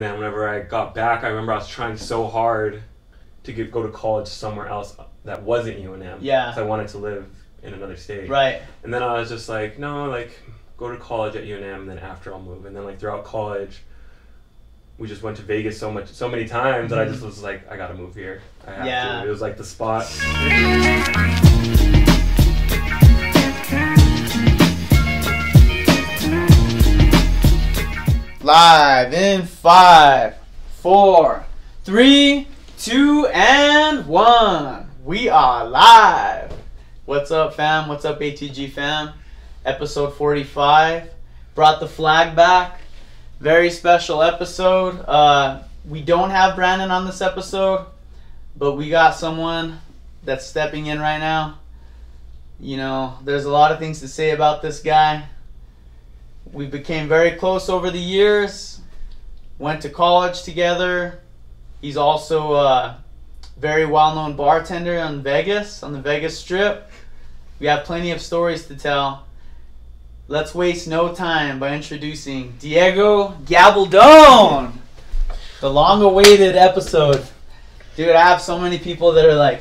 then whenever I got back, I remember I was trying so hard to go to college somewhere else that wasn't UNM. Yeah. Because I wanted to live in another state. Right. And then I was just like, no, like, go to college at UNM, and then after I'll move. And then like throughout college, we just went to Vegas so many times that I just was like, I gotta move here. I have to. It was like the spot. Live in 5, 4, 3, 2, and 1. We are live. What's up, fam? What's up, ATG fam? Episode 45. Brought the flag back. Very special episode. We don't have Brandon on this episode, but we got someone that's stepping in right now. You know, there's a lot of things to say about this guy. We became very close over the years. Went to college together. He's also a very well-known bartender on the Vegas Strip. We have plenty of stories to tell. Let's waste no time by introducing Diego Gabaldon. The long-awaited episode. Dude, I have so many people that are like,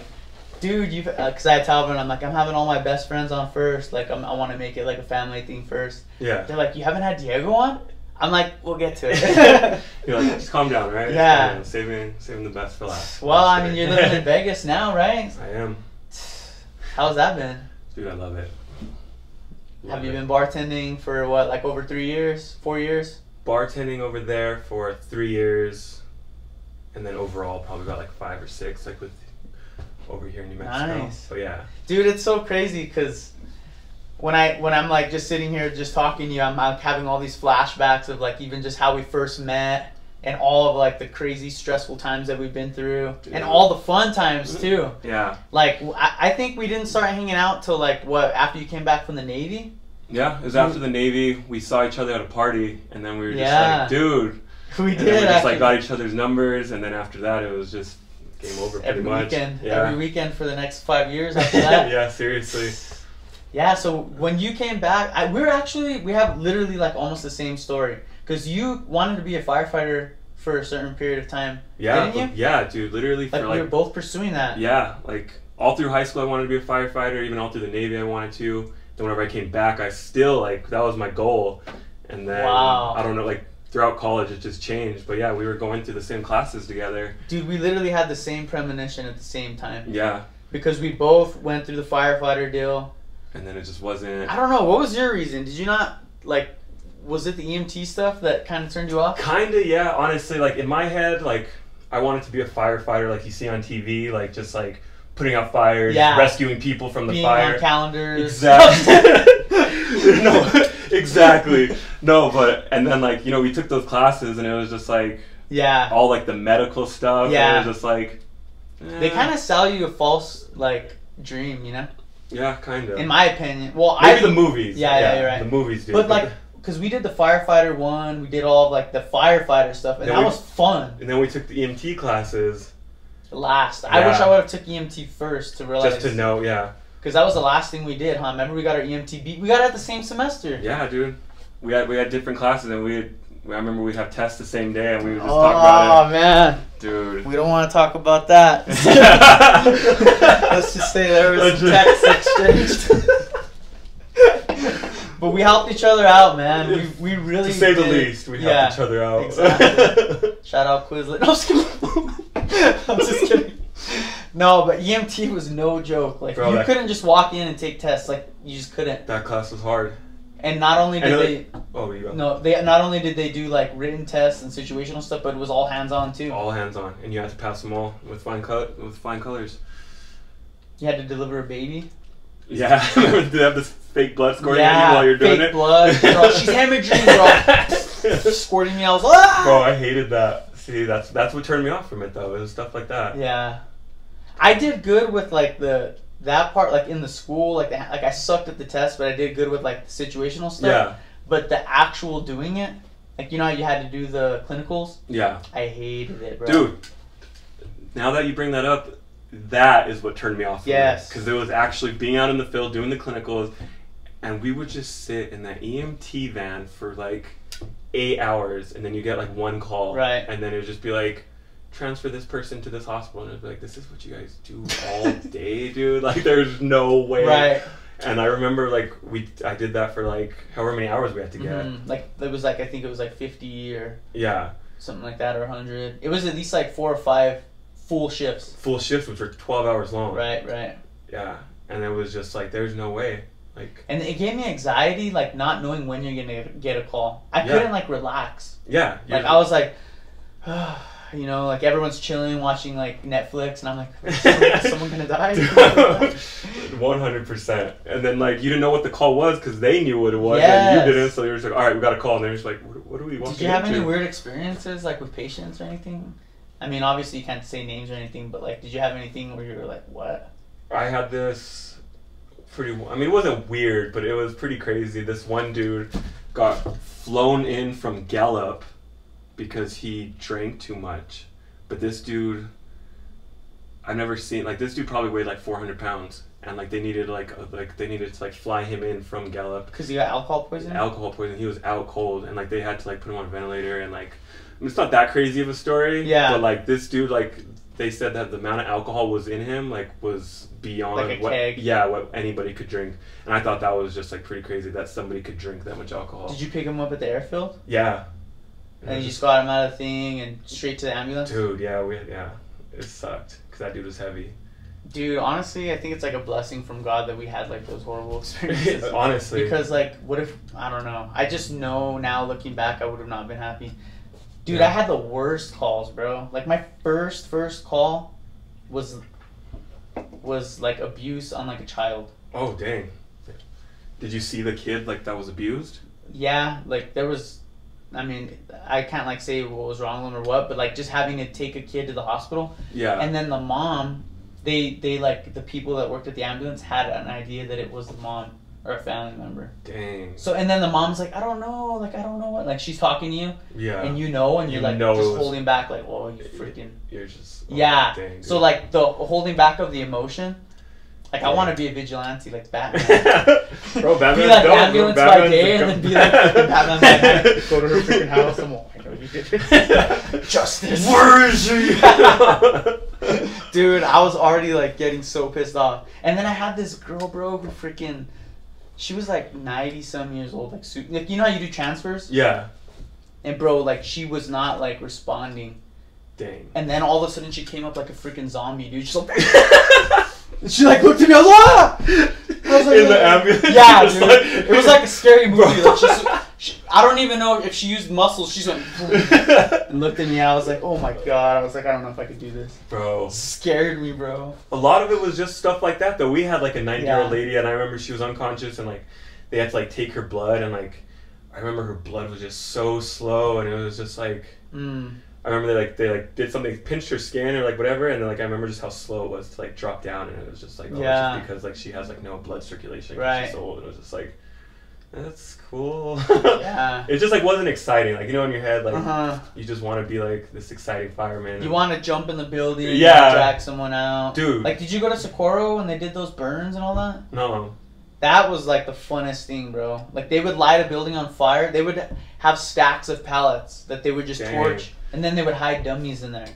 dude, because I tell them, I'm like, I'm having all my best friends on first. Like, I want to make it like a family thing first. Yeah. They're like, you haven't had Diego on? I'm like, we'll get to it. You're like, just calm down, right? Yeah. Saving the best for last. Well, I mean, you're living in Vegas now, right? I am. How's that been? Dude, I love it. Have you been bartending for what, like over 3 years, 4 years? Bartending over there for 3 years, and then overall probably about like 5 or 6, like with over here in New Mexico. Nice. So yeah. Dude, it's so crazy because when I'm like just sitting here just talking to you, I'm having all these flashbacks of like even just how we first met and all of like the crazy stressful times that we've been through. Dude. And all the fun times too. Yeah. Like I think we didn't start hanging out till like what, after you came back from the Navy? Yeah, it was after the Navy. We saw each other at a party, and then we were just like, dude. We and did. Then we just actually. like got each other's numbers, and then after that, it was just game over pretty much. Every weekend for the next 5 years after that. Yeah, seriously. Yeah, so when you came back, we have literally like almost the same story. Because you wanted to be a firefighter for a certain period of time, yeah, didn't you? Yeah, dude, literally like for we were both pursuing that. Yeah, like all through high school I wanted to be a firefighter, even all through the Navy I wanted to. Then whenever I came back, I still, like, that was my goal. And then, wow. I don't know, like, throughout college it just changed. But yeah, we were going through the same classes together. Dude, we literally had the same premonition at the same time. Yeah. Because we both went through the firefighter deal. And then it just wasn't... I don't know, what was your reason? Did you not, like, was it the EMT stuff that kind of turned you off? Kinda, yeah. Honestly, like, in my head, like, I wanted to be a firefighter like you see on TV, like, just, like, putting out fires, rescuing people from the fire. Being on calendars. Exactly. No, exactly. No, but, and then, like, you know, we took those classes, and it was just, like... Yeah. All, like, the medical stuff. Yeah. And it was just, like... They kind of sell you a false, like, dream, you know? Yeah, kind of. In my opinion. Well, maybe the movies. Yeah, you're right. The movies do. But, like, because we did the firefighter one, we did all of, like, the firefighter stuff, and that was fun. And then we took the EMT classes. Last. I wish I would have took EMT first to realize. Just to know, yeah. Because that was the last thing we did, huh? Remember we got our EMT beat? We got it at the same semester. Yeah, dude. We had different classes, and I remember we'd have tests the same day, and we would just talk about it. Oh, man. Dude. We don't want to talk about that. Let's just say there was some text exchanged. But we helped each other out, man. We really to say the least, we helped each other out. Exactly. Shout out Quizlet. No, I'm just kidding. I'm just kidding. No, but EMT was no joke. Like, bro, you couldn't just walk in and take tests. Like, you just couldn't. That class was hard. And not only did they not only did they do like written tests and situational stuff, but it was all hands on too. All hands on, and you had to pass them all with fine colors. You had to deliver a baby. Yeah, they have this fake blood squirting at you while you're doing it. Fake blood. Bro, she's hemorrhaging, bro. Squirting me. I was like, Bro, I hated that. See, that's what turned me off from it though. It was stuff like that. Yeah, I did good with like that part, like in the school, like I sucked at the test, but I did good with like the situational stuff. Yeah. But the actual doing it, like, you know how you had to do the clinicals? Yeah. I hated it, bro. Dude, now that you bring that up, that is what turned me off. Yes. Because it was actually being out in the field, doing the clinicals, and we would just sit in that EMT van for like 8 hours, and then you get like one call, right? And then it would just be like, transfer this person to this hospital, and it'd be like, this is what you guys do all day, dude. Like, there's no way, right? And I remember like I did that for like however many hours we had to get. Like it was like I think it was like 50 or yeah, something like that, or 100. It was at least like 4 or 5 full shifts. Full shifts, which were 12 hours long. Right, right. Yeah, and it was just like, there's no way. Like, and it gave me anxiety, like not knowing when you're gonna get a call. I couldn't like relax. Yeah. Like I was like, you know, like everyone's chilling, watching like Netflix, and I'm like, is someone gonna die? 100%. And then like you didn't know what the call was because they knew what it was, and you didn't. So you were just like, all right, we got a call, and they're just like, what are we walking into? Did you have any weird experiences like with patients or anything? I mean, obviously you can't say names or anything, but like, did you have anything where you were like, what? I had this pretty. I mean, it wasn't weird, but it was pretty crazy. This one dude got flown in from Gallup because he drank too much. But this dude, I've never seen, like, this dude probably weighed like 400 pounds, and like they needed to fly him in from Gallup because he got alcohol poisoning. He was out cold, and like they had to like put him on a ventilator, and like, I mean, it's not that crazy of a story. Yeah. But like this dude, like they said that the amount of alcohol was in him like was beyond like a keg. what anybody could drink, and I thought that was just like pretty crazy that somebody could drink that much alcohol. Did you pick him up at the airfield? Yeah. And you just got him out of the thing and straight to the ambulance? Dude, yeah, it sucked because that dude was heavy. Dude, honestly, I think it's like a blessing from God that we had like those horrible experiences. Honestly. Because like, what if, I don't know. I just know now looking back, I would have not been happy. Dude, I had the worst calls, bro. Like my first call was like abuse on like a child. Oh, dang. Did you see the kid like that was abused? Yeah, like there was, I mean, I can't like say what was wrong with him or what, but like just having to take a kid to the hospital. Yeah. And then the mom, they like the people that worked at the ambulance had an idea that it was the mom or a family member. Dang. So and then the mom's like, I don't know what, like she's talking to you. Yeah. And you know, and you're like just holding back, like, whoa, you freaking. You're just. Oh, yeah. Dang, dude. So like the holding back of the emotion. Like, I want to be a vigilante like Batman. Bro, Batman. Be like ambulance by day and then be like Batman by night. Go to her freaking house and I know you did it. Justice. Where is she? Dude, I was already like getting so pissed off. And then I had this girl, bro, who freaking, she was like 90-some years old. Like, you know how you do transfers? Yeah. And bro, like, she was not like responding. Dang. And then all of a sudden she came up like a freaking zombie, dude. She's like... And she like looked at me, I was like, I was like, in the ambulance? Yeah, dude. Like, it was like a scary movie. Like I don't even know if she used muscles. She went and looked at me. I was like, oh my god. I was like, I don't know if I could do this. Bro. It scared me, bro. A lot of it was just stuff like that, though. We had like a 90-year-old lady, and I remember she was unconscious, and like they had to like take her blood, and like I remember her blood was just so slow, and it was just like... I remember they did something, pinched her skin or like whatever, and then like I remember just how slow it was to like drop down, and it was just like, oh, it's just because like she has like no blood circulation, right? She's so old, and it was just like, that's cool. Yeah. It just like wasn't exciting, like, you know, in your head, like you just want to be like this exciting fireman. You want to jump in the building, yeah, drag someone out, dude. Like, did you go to Socorro when they did those burns and all that? No. That was like the funnest thing, bro. Like they would light a building on fire. They would have stacks of pallets that they would just torch. And then they would hide dummies in there.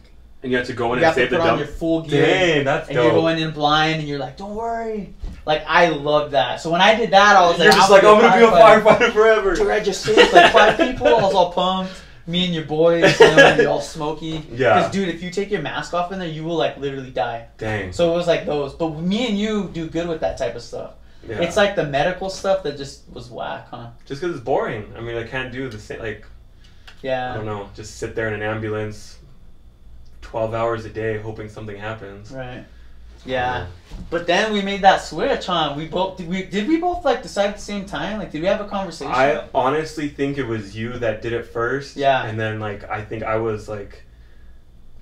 And you have to go in and save the dummies. You have to put on your full gear. Dang, that's dope. And you're going in blind, and you're like, don't worry. Like, I love that. So when I did that, I was you're just like, I'm going to be a firefighter forever. Dude, I just saved like 5 people. I was all pumped. Me and your boys, you know, you're all smoky. Yeah. Because, dude, if you take your mask off in there, you will, like, literally die. Dang. So it was like those. But me and you do good with that type of stuff. Yeah. It's like the medical stuff that just was whack, huh? Just because it's boring. I mean, I can't do the same, like... Yeah. I don't know. Just sit there in an ambulance 12 hours a day hoping something happens. Right. Yeah. But then we made that switch, huh? Did we both like decide at the same time? Like, did we have a conversation? I honestly think it was you that did it first. Yeah. And then like I think I was like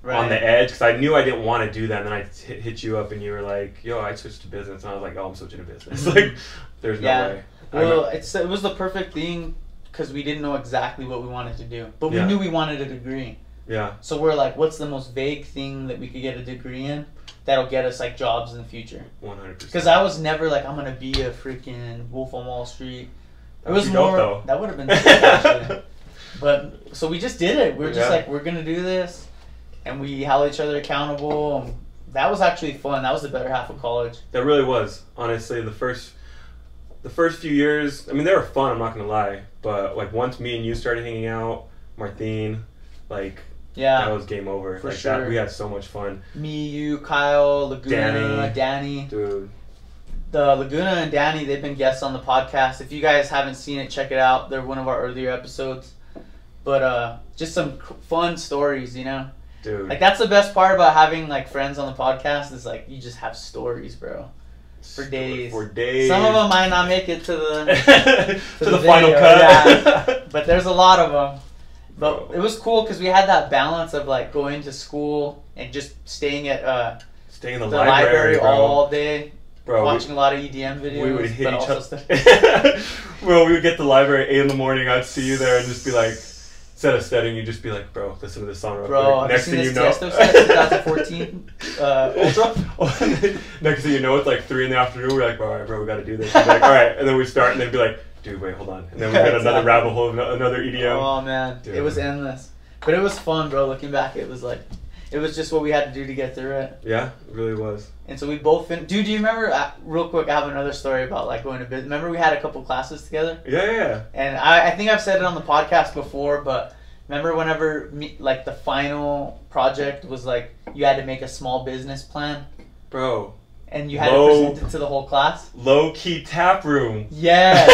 on the edge because I knew I didn't want to do that. And then I hit you up and you were like, "Yo, I switched to business." And I was like, "Oh, I'm switching to business." Like, there's no way. Well, it was the perfect thing because we didn't know exactly what we wanted to do, but we knew we wanted a degree. Yeah. So we're like, what's the most vague thing that we could get a degree in that'll get us like jobs in the future? 100%. Because I was never like, I'm gonna be a freaking Wolf on Wall Street. It was more. Dope, though. That would have been sick, actually. But so we just did it. We were just Yeah. like, we're gonna do this, and we held each other accountable. And that was actually fun. That was the better half of college. That really was. Honestly, the first few years, I mean, they were fun, I'm not gonna lie. But like once me and you started hanging out, Martine, like that was game over. For like sure. that, we had so much fun. Me, you, Kyle, Laguna, Danny. Dude. The Laguna and Danny, they've been guests on the podcast. If you guys haven't seen it, check it out. They're one of our earlier episodes. But just some fun stories, you know? Dude. Like, that's the best part about having, like, friends on the podcast is, like, you just have stories, bro. For days. For days. Some of them might not make it to the to the final cut. Yeah. But there's a lot of them. But Bro. it was cool because we had that balance of, like, going to school and just staying at staying in the library bro. all day. Bro, watching a lot of EDM videos. We would hit but each also other. Well, we would get to the library at 8 in the morning. I'd see you there and just be like, instead of studying, you'd just be like, bro, listen to this song real bro, quick. Next thing you know, Tiesto set, 2014 Ultra. Next thing you know, it's like 3 in the afternoon. We're like, all right, bro, we got to do this. We're like, all right, and then we start, and then be like, dude, wait, hold on, and then we get another rabbit hole, of another EDM. Oh man, Dude. It was endless, but it was fun, bro. Looking back, it was just what we had to do to get through it. Yeah, it really was. And so we both dude, do you remember, real quick, I have another story about like going to business. Remember we had a couple classes together? Yeah. And I think I've said it on the podcast before, but remember whenever like the final project was like you had to make a small business plan? Bro. And you had to present it to the whole class? Low-key tap room. Yes.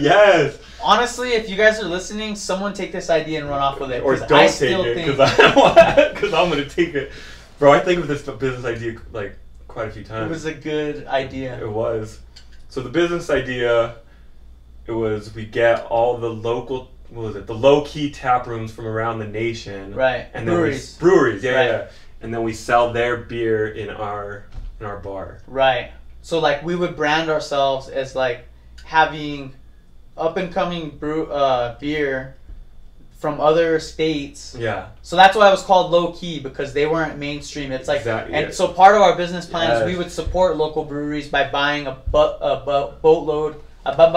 Yes. Honestly, if you guys are listening, someone take this idea and run off with it. Or don't take it, because I'm going to take it. Bro, I think of this business idea like quite a few times. It was a good idea. It was. So the business idea, it was we get all the local, the low-key tap rooms from around the nation. Right. And breweries. Then breweries, yeah, right. yeah. And then we sell their beer in our bar. Right. So like we would brand ourselves as like having up and coming beer from other states. Yeah. So that's why it was called low key, because they weren't mainstream. It's like exactly, and yes. so part of our business plan is we would support local breweries by buying a boatload buying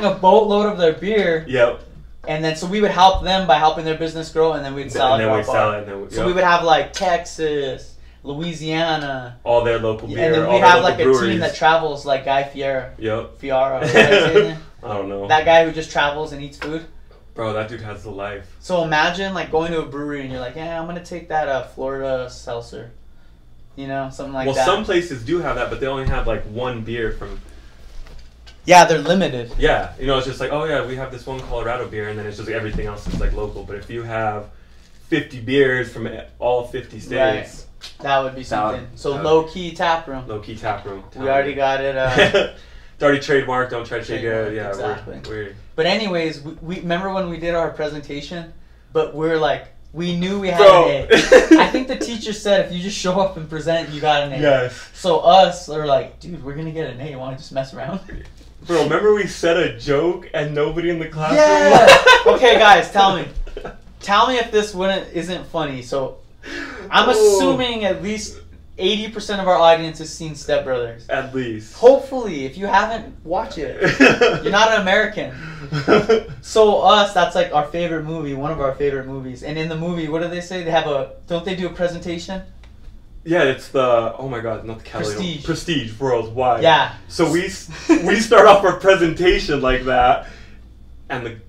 a boatload of their beer. Yep. And then so we would help them by helping their business grow, and then we'd sell it. And then we sell it. And then So we would have like Texas, Louisiana, all their local beer. and then we'd have like a team that travels, like Guy Fiera. Yep. Fiara. What did I say? I don't know. That guy who just travels and eats food. Bro, that dude has the life. So imagine like going to a brewery and you're like, yeah, I'm gonna take that Florida seltzer. You know, something like that. Well, some places do have that, but they only have like one beer from. Yeah, they're limited. Yeah, you know, it's just like, oh yeah, we have this one Colorado beer, and then it's just like everything else is like local. But if you have 50 beers from all 50 states, right. That would be something. So low key tap room. Low key tap room. We already got it. It's already trademarked. Don't try to take it. Yeah, exactly. We're But anyways, we remember when we did our presentation, but we're like, we knew we had an A. I think the teacher said if you just show up and present, you got an A. Yes. So us are like, dude, we're gonna get an A. You want to just mess around? Bro, remember we said a joke and nobody in the classroom? Yeah. Okay, guys, tell me if this isn't funny. So, I'm assuming at least 80% of our audience has seen Step Brothers. At least. Hopefully, if you haven't, watch it. You're not an American. So us, that's like our favorite movie, one of our favorite movies. And in the movie, what do they say? Don't they do a presentation? Yeah, it's the, oh my god, not the Kelly. Prestige Worldwide. Yeah. So we start off our presentation like that, and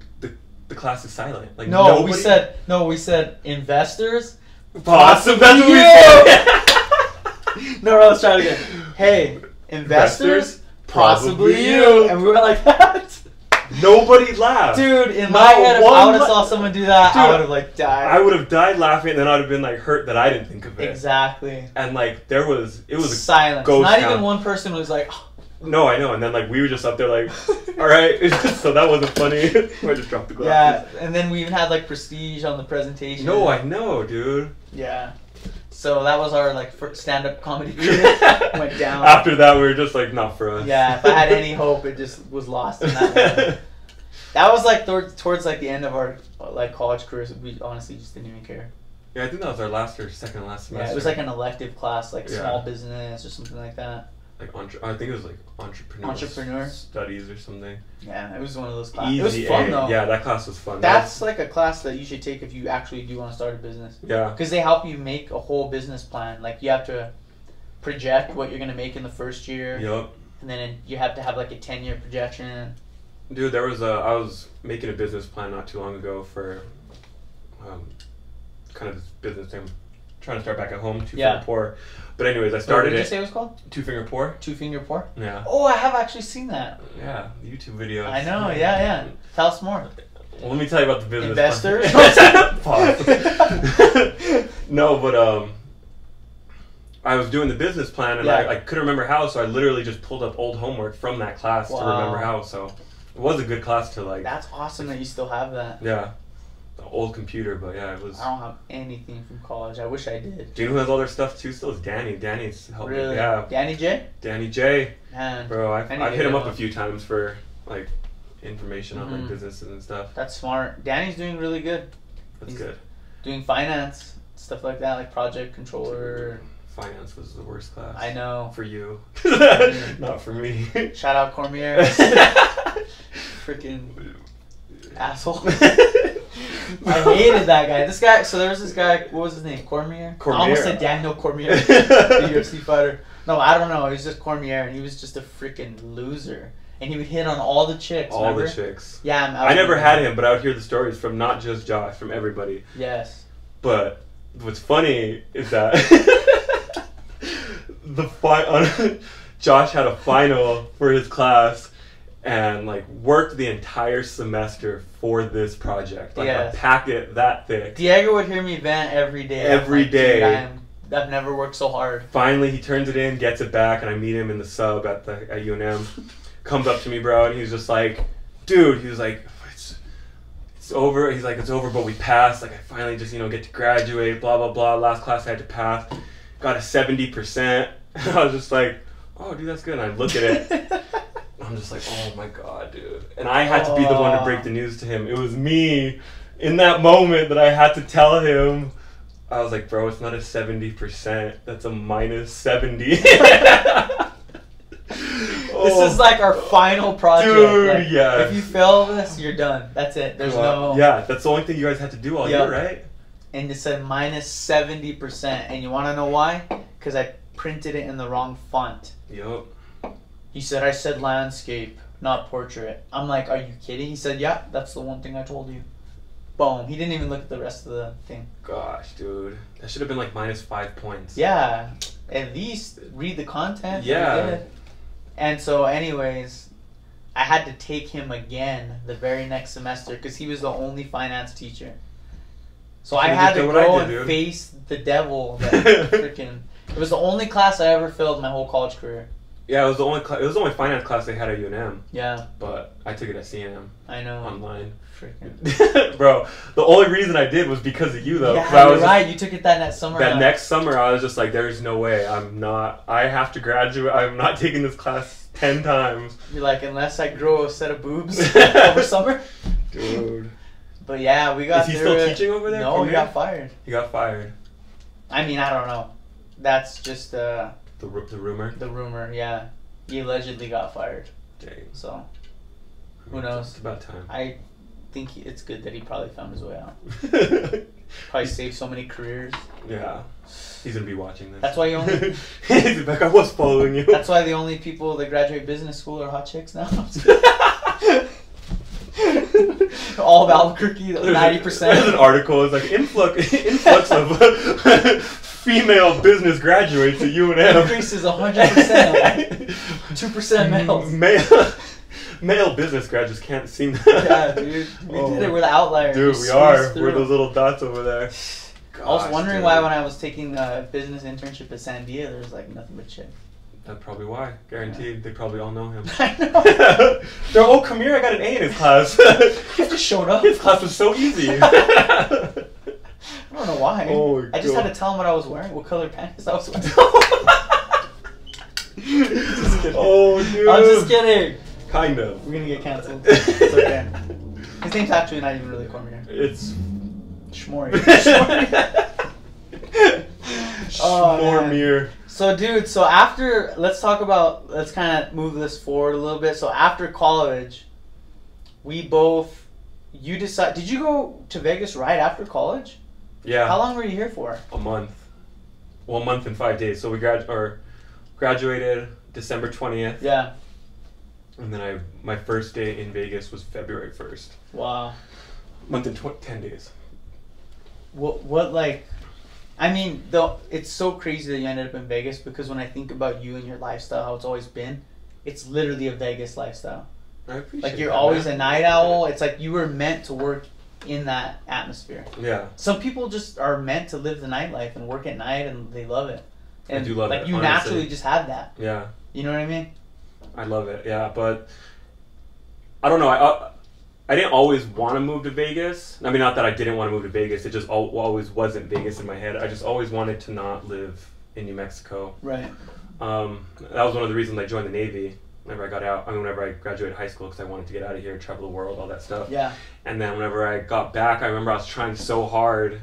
the class is silent. Like we said investors. Possibly. That's what we said. No, let's try it again. Hey, investors, possibly you. And we were like that. Nobody laughed. Dude, in my head, if I would have saw someone do that, dude, I would have like died. I would have died laughing, and then I'd have been like hurt that I didn't think of it. Exactly. And like it was silence. Ghost Not town. even one person was like. Oh. No, I know. And then like we were just up there like, all right. So that wasn't funny. I just dropped the glasses. Yeah, and then we even had like Prestige on the presentation. No, I know, dude. Yeah. So that was our like stand-up comedy career. Went down. After that, we were just like, not for us. Yeah, if I had any hope, it just was lost in that moment. That was like towards like the end of our like college careers. We honestly just didn't even care. Yeah, I think that was our last or second to last semester. Yeah, it was like an elective class, like small business or something like that. like I think it was like entrepreneur studies or something. Yeah, it was one of those classes. It was fun though. Yeah, that class was fun. That's like a class that you should take if you actually do want to start a business. Yeah. Because they help you make a whole business plan. Like you have to project what you're gonna make in the first year. Yep. And then you have to have like a 10-year projection. Dude, I was making a business plan not too long ago for kind of this business thing. I'm trying to start back at home, Two Finger Pour. But anyways, I started What did you say it was called? Two Finger Pour. Two Finger Pour? Yeah. Oh, I have actually seen that. Yeah, YouTube videos. I know, yeah. Tell us more. Well, let me tell you about the business. Investors? No, but I was doing the business plan and I couldn't remember how, so I literally just pulled up old homework from that class to remember how. So it was a good class to like. That's awesome that you still have that. Yeah. The old computer, but yeah, it was. I don't have anything from college. I wish I did. Do you know who has all their stuff too? Still is Danny. Danny's helped me. Really? Yeah. Danny J? Danny J. Man. Bro, I've hit him up a few times for like information on like businesses and stuff. That's smart. Danny's doing really good. That's good. Doing finance, stuff like that, like project controller. Finance was the worst class. I know. For you. Not for me. Shout out Cormier. Freaking asshole. I hated that guy. This guy, so there was this guy, what was his name? Cormier? I almost said Daniel Cormier, the UFC fighter. No, I don't know. He was just Cormier, and he was just a freaking loser. And he would hit on all the chicks, remember? The chicks. Yeah. I never had him, but I would hear the stories from not just Josh, from everybody. Yes. But what's funny is that Josh had a final for his class and like worked the entire semester for this project. Like a packet that thick. Diego would hear me vent every day. Every day. I've never worked so hard. Finally, he turns it in, gets it back, and I meet him in the sub at UNM. Comes up to me, bro, and he's just like, dude, he was like, it's over. He's like, it's over, but we passed. Like, I finally just, get to graduate, blah, blah, blah. Last class I had to pass. Got a 70%. And I was just like, oh, dude, that's good. And I look at it. I'm just like, oh, my God, dude. And I had to be the one to break the news to him. It was me in that moment that I had to tell him. I was like, bro, it's not a 70%. That's a minus 70. This is like our final project. Dude, like, yeah. If you fail this, you're done. That's it. There's no... Yeah, that's the only thing you guys had to do all year, right? And it said minus 70%. And you want to know why? Because I printed it in the wrong font. Yup. He said, I said landscape, not portrait. I'm like, are you kidding? He said, yeah, that's the one thing I told you. Boom. He didn't even look at the rest of the thing. Gosh, dude. That should have been like minus 5 points. Yeah. At least read the content. Yeah. And so anyways, I had to take him again the very next semester because he was the only finance teacher. So I had to go and face the devil. That freaking. It was the only class I ever failed my whole college career. Yeah, it was the only finance class they had at UNM. Yeah. But I took it at CNM. I know. Online. Freaking. Bro, the only reason I did was because of you, though. Yeah, you're right. You took it that next summer. Next summer, I was just like, there's no way. I have to graduate. I'm not taking this class 10 times. You're like, unless I grow a set of boobs over summer. Dude. But yeah, we got Is he still teaching over there? No, he got fired. He got fired. I mean, I don't know. That's just the rumor? The rumor, yeah. He allegedly got fired. Dang. So, who knows? It's about time. I think it's good that he probably found his way out. Probably saved so many careers. Yeah. He's going to be watching this. That's why you only... He's back. I was following you. That's why the only people that graduate business school are hot chicks now. All of Albuquerque, 90%. There's an article. It's like influx of female business graduates at UNM. Increases 100%. 2% males. Male business graduates can't seem that. Yeah, dude. We did it. We're the outliers. Dude, we are. We're those little dots over there. Gosh, I was wondering why when I was taking a business internship at Sandia, there was like nothing but shit. That's probably why. Guaranteed. Yeah. They probably all know him. I know. They're, oh, come here. I got an A in his class. He just showed up. His class was so easy. I don't know why. Oh, I just had to tell him what I was wearing, what color pants I was wearing. Just kidding. Oh, dude. I'm just kidding. Kind of. We're gonna get canceled. It's okay. His name's actually not even really Cormier. It's Schmorry. Schmormier. So, dude, let's kind of move this forward a little bit. So, after college, you did you go to Vegas right after college? Yeah. How long were you here for? A month. Well, a month and 5 days. So we graduated December 20th. Yeah. And then my first day in Vegas was February 1st. Wow. Month and 10 days. What like, I mean, it's so crazy that you ended up in Vegas, because when I think about you and your lifestyle, how it's always been, it's literally a Vegas lifestyle. I appreciate like, you're that, always man. a night owl. It's like you were meant to work in that atmosphere. Yeah. Some people just are meant to live the nightlife and work at night, and they love it. And I do love it. Like, you honestly. naturally just have that. Yeah. You know what I mean? I love it. Yeah, but I don't know. I didn't always want to move to Vegas. I mean, not that I didn't want to move to Vegas. It just always wasn't Vegas in my head. I just always wanted to not live in New Mexico. Right. That was one of the reasons I joined the Navy. Whenever I got out, whenever I graduated high school, because I wanted to get out of here, travel the world, all that stuff. Yeah. And then whenever I got back, I remember I was trying so hard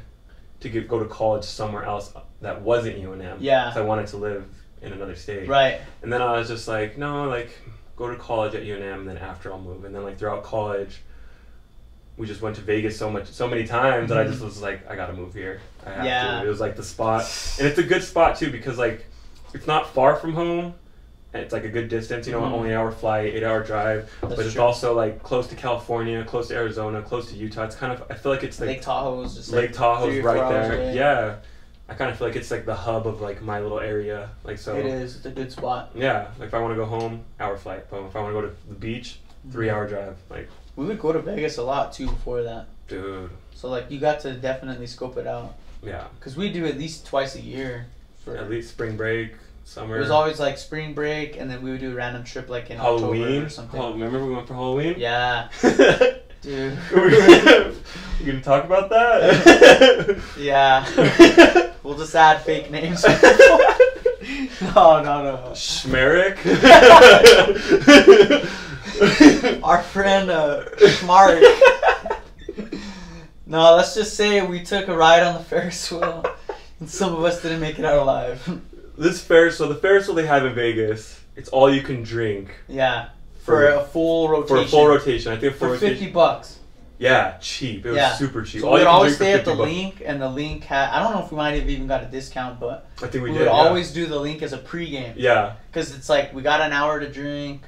to go to college somewhere else that wasn't UNM. Yeah. Because I wanted to live in another state. Right. And then I was just like, no, like, go to college at UNM, and then after I'll move. And then, like, throughout college, we just went to Vegas so many times that I just was like, I gotta move here. I have to. It was like the spot. And it's a good spot too, because like, it's not far from home. And it's like a good distance, you know, only an hour flight, 8-hour drive. But it's also like close to California, close to Arizona, close to Utah. It's kind of, I feel like it's like Lake Tahoe's just Lake Tahoe's right there. Away. Yeah. I kind of feel like it's like the hub of like my little area. Like, so. It is. It's a good spot. Yeah. Like, if I want to go home, hour flight. But if I want to go to the beach, 3-hour drive. Like, we would go to Vegas a lot too before that. Dude. So like, you got to definitely scope it out. Yeah. Because we do at least twice a year. At least spring break, summer. It was always like spring break, and then we would do a random trip like in Halloween October or something. Oh, remember we went for Halloween? Yeah. Dude. You gonna talk about that? Yeah. We'll just add fake names. No. Schmerick. Our friend Schmark. No, let's just say we took a ride on the Ferris wheel, and some of us didn't make it out alive. The Ferris wheel they have in Vegas, it's all you can drink. Yeah. For a full rotation. For a full rotation. I think for $50. Yeah, cheap. It was super cheap. So we would always stay at the Link, and the Link had, I don't know if we might have even got a discount, but I think we would always do the Link as a pregame. Yeah. Because it's like, we got an hour to drink.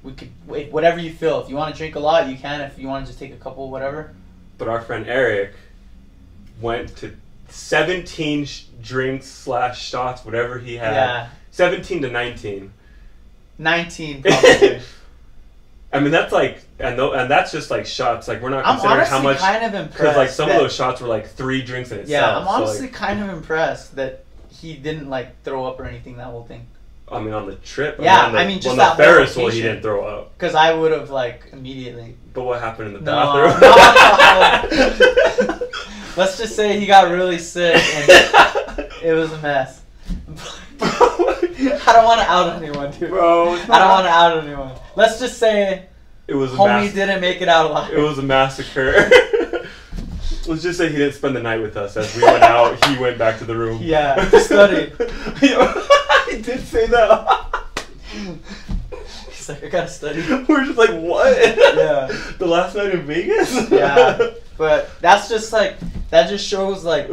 We could, whatever you feel. If you want to drink a lot, you can. If you want to just take a couple, whatever. But our friend Eric went to 17 drinks / shots, whatever he had. Yeah. 17 to 19. 19 probably. I mean, that's like, and that's just like shots. Like, we're not considering how much. I'm honestly kind of impressed. Because like some of those shots were like 3 drinks in itself. Yeah, I'm honestly so, like, kind of impressed that he didn't like throw up or anything that whole thing. I mean, on the trip. Yeah, I mean, just on that the Ferris wheel, location. he didn't throw up. Because I would have like immediately. But what happened in the No. bathroom? Let's just say he got really sick and it was a mess. I don't want to out anyone, dude. Bro, I don't want to out anyone. Let's just say it was homie didn't make it out alive. It was a massacre. Let's just say he didn't spend the night with us. As we went out, he went back to the room. Yeah, to study. He did say that. He's like, I gotta study. We're just like, what? Yeah. The last night in Vegas? Yeah. But that's just like, that just shows like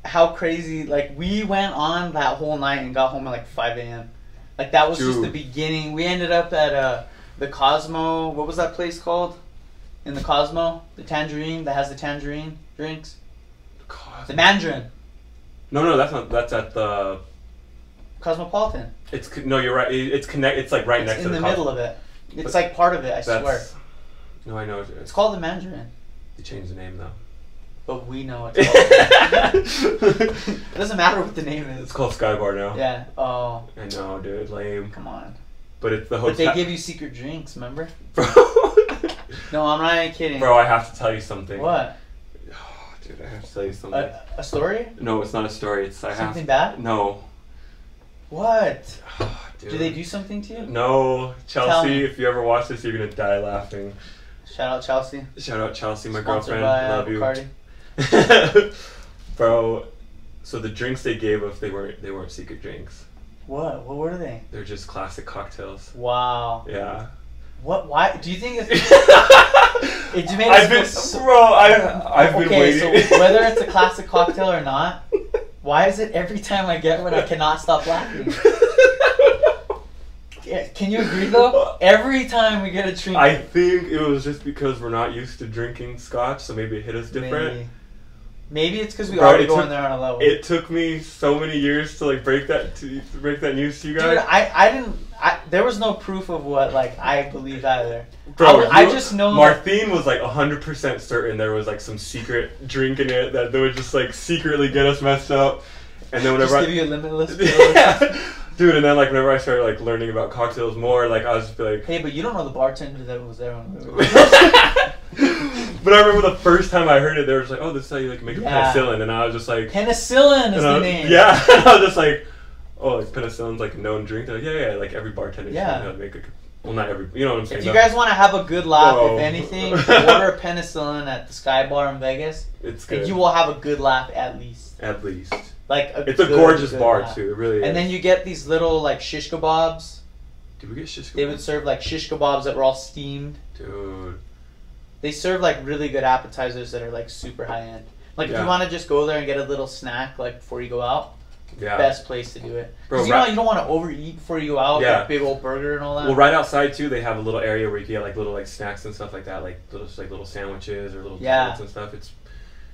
how crazy, like we went on that whole night and got home at like 5 a.m. Like that was just the beginning. We ended up at the Cosmo, what was that place called? In the Cosmo? The Tangerine, that has the tangerine drinks? The Mandarin. No, that's at the Cosmopolitan. No, you're right. It's like right next to the in the middle of it. It's like part of it, I swear. No, I know. It's called the Mandarin. They changed the name though. But we know it's called. It doesn't matter what the name is. It's called Skybar now. Yeah. Oh. I know, dude. Lame. Come on. But it's the hotel. But they give you secret drinks, remember? Bro. No, I'm not even kidding. Bro, I have to tell you something. What? Oh, dude, I have to tell you something. A story? No, it's not a story. It's something bad? No. What? Oh, dude. Did they do something to you? No, Chelsea. If you ever watch this, you're gonna die laughing. Shout out Chelsea. Shout out Chelsea, my Sponsored girlfriend. by, Love you. Bacardi. Bro, So the drinks they gave us, they weren't secret drinks. What were they? They're just classic cocktails. Wow. Yeah. What? Why do you think it's? It made I've been waiting. So whether it's a classic cocktail or not, why is it every time I get one I cannot stop laughing? Can you agree though? Every time we get a treat. I think it was just because we're not used to drinking scotch, so maybe it hit us different. Maybe it's because we already go in there on a level. It took me so many years to like break that news to you guys. Dude, I didn't. There was no proof of what like I believed either. Bro, I just know. Martine was like 100% certain there was like some secret drink in it that they would just like secretly get us messed up, and then whenever just give you a limitless. Yeah. Dude, and then like whenever I started like learning about cocktails more, like I was just like, hey, but you don't know the bartender that was there when we were. But I remember the first time I heard it, they were just like, "Oh, this is how you like make a penicillin," and I was just like, "Penicillin is the name." Yeah, and I was just like, "Oh, like penicillin's like a known drink." They're like, yeah, like every bartender should know how to make a. Well, not every. You know what I'm saying? If you guys want to have a good laugh, if anything, order penicillin at the Sky Bar in Vegas. It's good. And you will have a good laugh at least. At least. Like it's a gorgeous bar too. It really is. And then you get these little like shish kebabs. Did we get shish kebabs? They would serve like shish kebabs that were all steamed. Dude. They serve like really good appetizers that are like super high end. Like if you want to just go there and get a little snack like before you go out, best place to do it. Because you don't want to overeat before you go out, like big old burger and all that. Well, right outside too, they have a little area where you can get like little like snacks and stuff like that, like little sandwiches or little donuts and stuff. It's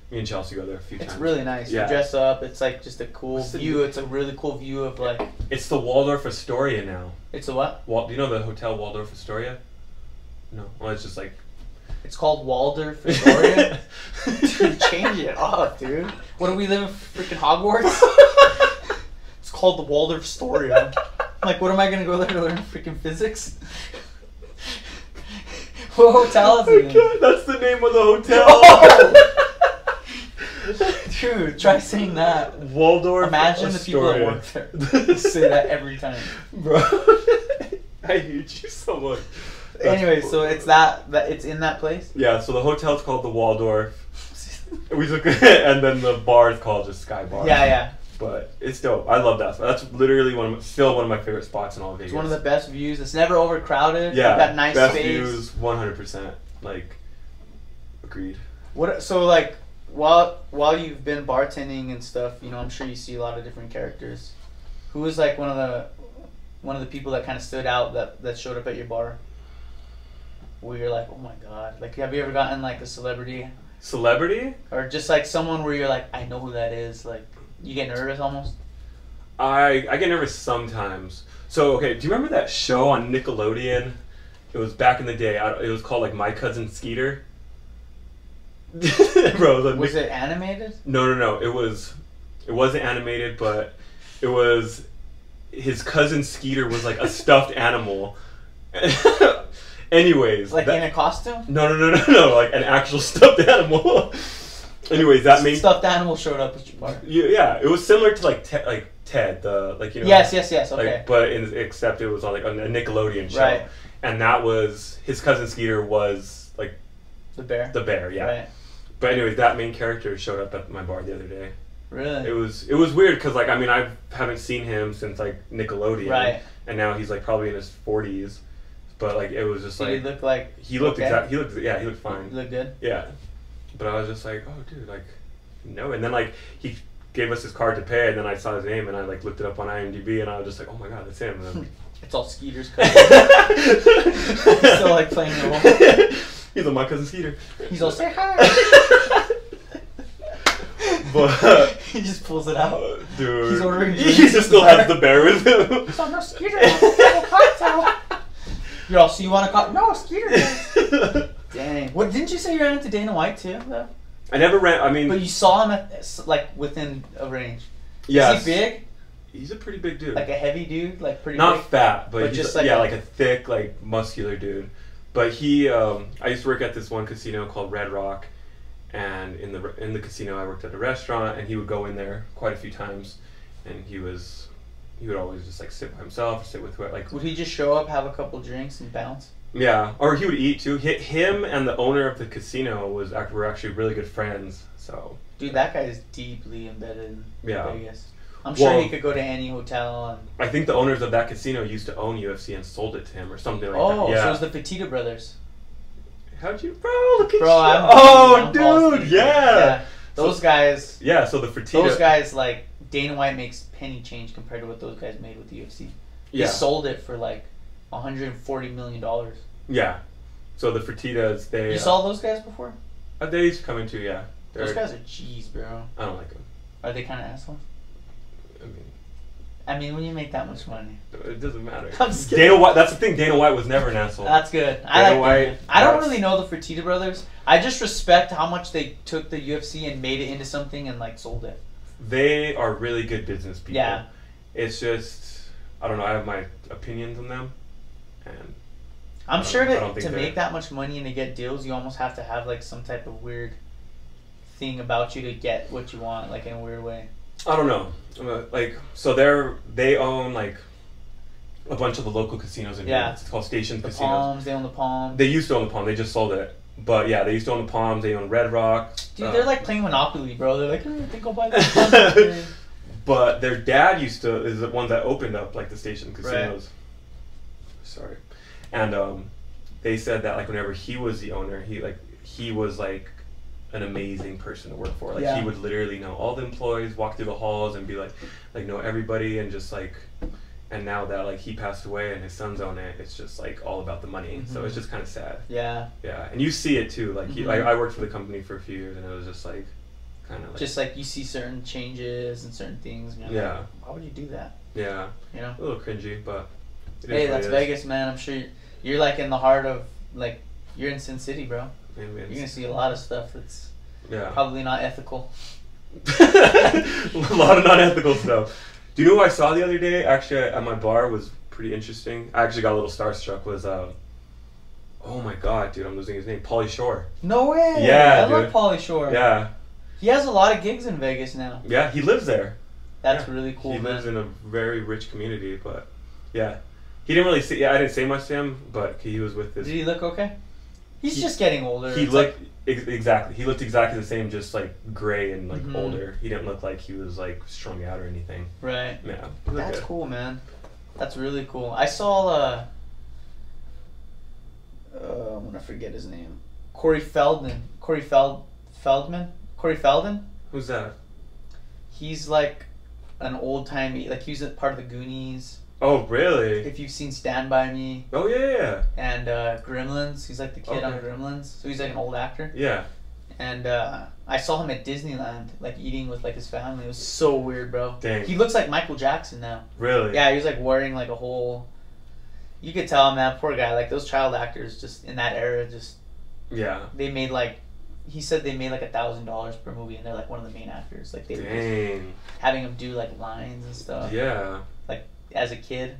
me and Chelsea go there a few times. It's really nice. You dress up. It's like just a cool view. It's a really cool view of like. It's the Waldorf Astoria now. It's a what? Do you know the hotel Waldorf Astoria? No. Well, it's just like. It's called Waldorf Astoria. Dude, change it up, dude. What do we live in freaking Hogwarts? It's called the Waldorf Astoria. Like, what am I gonna go there to learn freaking physics? What hotel is it? God, that's the name of the hotel. Oh! Dude, try saying that. Waldorf Imagine Astoria. the people that work there. Say that every time. Bro, I hate you so much. Anyway, so it's that it's in that place? Yeah, so the hotel's called the Waldorf. We took it, and then the bar is called just Sky Bar. Yeah. But it's dope. I love that spot. That's literally still one of my favorite spots in all of Vegas. It's one of the best views. It's never overcrowded. Yeah, you've got nice best space. views, 100%. Like, agreed. What? So like, while you've been bartending and stuff, you know, I'm sure you see a lot of different characters. Who was like one of the people that kind of stood out that showed up at your bar? Where you're like, oh my god, like, have you ever gotten like a celebrity? Celebrity? Or just like someone where you're like, I know who that is. Like, you get nervous almost. I get nervous sometimes. So okay, do you remember that show on Nickelodeon? It was back in the day. It was called like My Cousin Skeeter. Bro, was it animated? No. It wasn't animated, but it was his cousin Skeeter was like a stuffed animal. Anyways, like in a costume? No, like an actual stuffed animal. Anyways, that made stuffed animal showed up at your bar. Yeah, it was similar to like Ted, the like you know. Yes, okay. Like, but except it was on like a Nickelodeon show, right? And that was his cousin Skeeter was like the bear. The bear, yeah. Right. But anyways, that main character showed up at my bar the other day. Really? It was weird because like I mean I haven't seen him since like Nickelodeon, right? And now he's like probably in his 40s, but like it was just like he looked like he looked okay. he looked fine. He looked good. Yeah, but I was just like, oh dude, like no, and then like he gave us his card to pay, and then I saw his name and I like looked it up on IMDb, and I was just like, oh my god, that's him. And then, it's all Skeeter's cousin. He's still like playing the role. He's on My Cousin Skeeter. He's all say hi. But he just pulls it out, dude. He's ordering. He just still has the bear with him. So no Skeeter. Cocktail. Yo, so you want to call? No, Skeeter. Dang. What didn't you say you ran into Dana White too? Though? I never ran. I mean, but you saw him at like within a range. Yeah. Is he big? He's a pretty big dude. Like a heavy dude, like pretty. Not big? fat, but he's just like like a thick, like muscular dude. But he, I used to work at this one casino called Red Rock, and in the casino I worked at a restaurant, and he would go in there quite a few times, and he would always just like sit by himself, or sit with like. Would he just show up, have a couple drinks, and bounce? Yeah, or he would eat too. Him and the owner of the casino were actually really good friends. So dude, that guy is deeply embedded in Vegas. I'm Well, sure he could go to any hotel. And I think the owners of that casino used to own UFC and sold it to him or something like that. Oh, Yeah. so it's the Fertitta brothers. How'd you, bro? Look at Bro, you. I'm Dude, yeah. Those guys. Yeah, so the Fertitta. Those guys, like, Dana White makes penny change compared to what those guys made with the UFC. He sold it for like $140 million. Yeah. So the Fertittas, they. You saw those guys before? They used to come into, yeah. Those guys are G's, bro. I don't like them. Are they kind of assholes? I mean, when you make that much money, it doesn't matter. I'm just kidding. Dana White. That's the thing. Dana White was never an asshole. That's good. Dana White. I don't really know the Fertitta brothers. I just respect how much they took the UFC and made it into something and like sold it. They are really good business people. Yeah. It's just, I don't know. I have my opinions on them, and I'm sure to make that much money and to get deals, you almost have to have like some type of weird thing about you to get what you want, like in a weird way. I don't know. Like, so they own like a bunch of the local casinos in Vegas. It's called Station Casinos. Palms, they own the Palms. They used to own the Palm. They just sold it. But yeah, they used to own the Palms. They own Red Rock. Dude, they're like playing Monopoly, bro. They're like, I think I'll buy this. But their dad is the one that opened up like the Station Casinos. Right. Sorry, and they said that like whenever he was the owner, he was like an amazing person to work for. Like he would literally know all the employees, walk through the halls, and be like know everybody, and just like. And now that like he passed away and his sons own it, it's just like all about the money. Mm-hmm. So it's just kind of sad. Yeah. Yeah, and you see it too. Like I worked for the company for a few years, and it was just like kind of like just like you see certain changes and certain things. And you're like, why would you do that? Yeah. You know. A little cringy, but. Hey, that's Vegas, man. I'm sure you're like in the heart of like you're in Sin City, bro. You're gonna see a lot of stuff that's probably not ethical. A lot of non-ethical stuff. Do you know who I saw the other day? Actually, at my bar was pretty interesting. I actually got a little starstruck. Was oh my god, dude, I'm losing his name. Pauly Shore. No way. Yeah, I love Pauly Shore. Yeah. He has a lot of gigs in Vegas now. Yeah, he lives there. That's really cool. He lives in a very rich community, but yeah, he didn't really see. Yeah, I didn't say much to him, but he was with this. Did he look okay? He's just getting older. He looked exactly. He looked exactly the same, just like gray and like older. He didn't look like he was like strung out or anything. Right. Yeah. That's cool, man. That's really cool. I saw I'm gonna forget his name. Corey Feldman. Who's that? He's like an old timey. Like he was a part of the Goonies. Oh, really? If you've seen Stand By Me. Oh, yeah. And Gremlins. He's like the kid on Gremlins. So he's like an old actor. Yeah. And I saw him at Disneyland, like eating with like his family. It was so weird, bro. Dang. He looks like Michael Jackson now. Really? Yeah, he was like wearing like a whole... You could tell, man, poor guy. Like those child actors just in that era just... Yeah. They made like... He said they made like $1,000 per movie and they're like one of the main actors. Like they were just having him do like lines and stuff. Yeah. Like as a kid.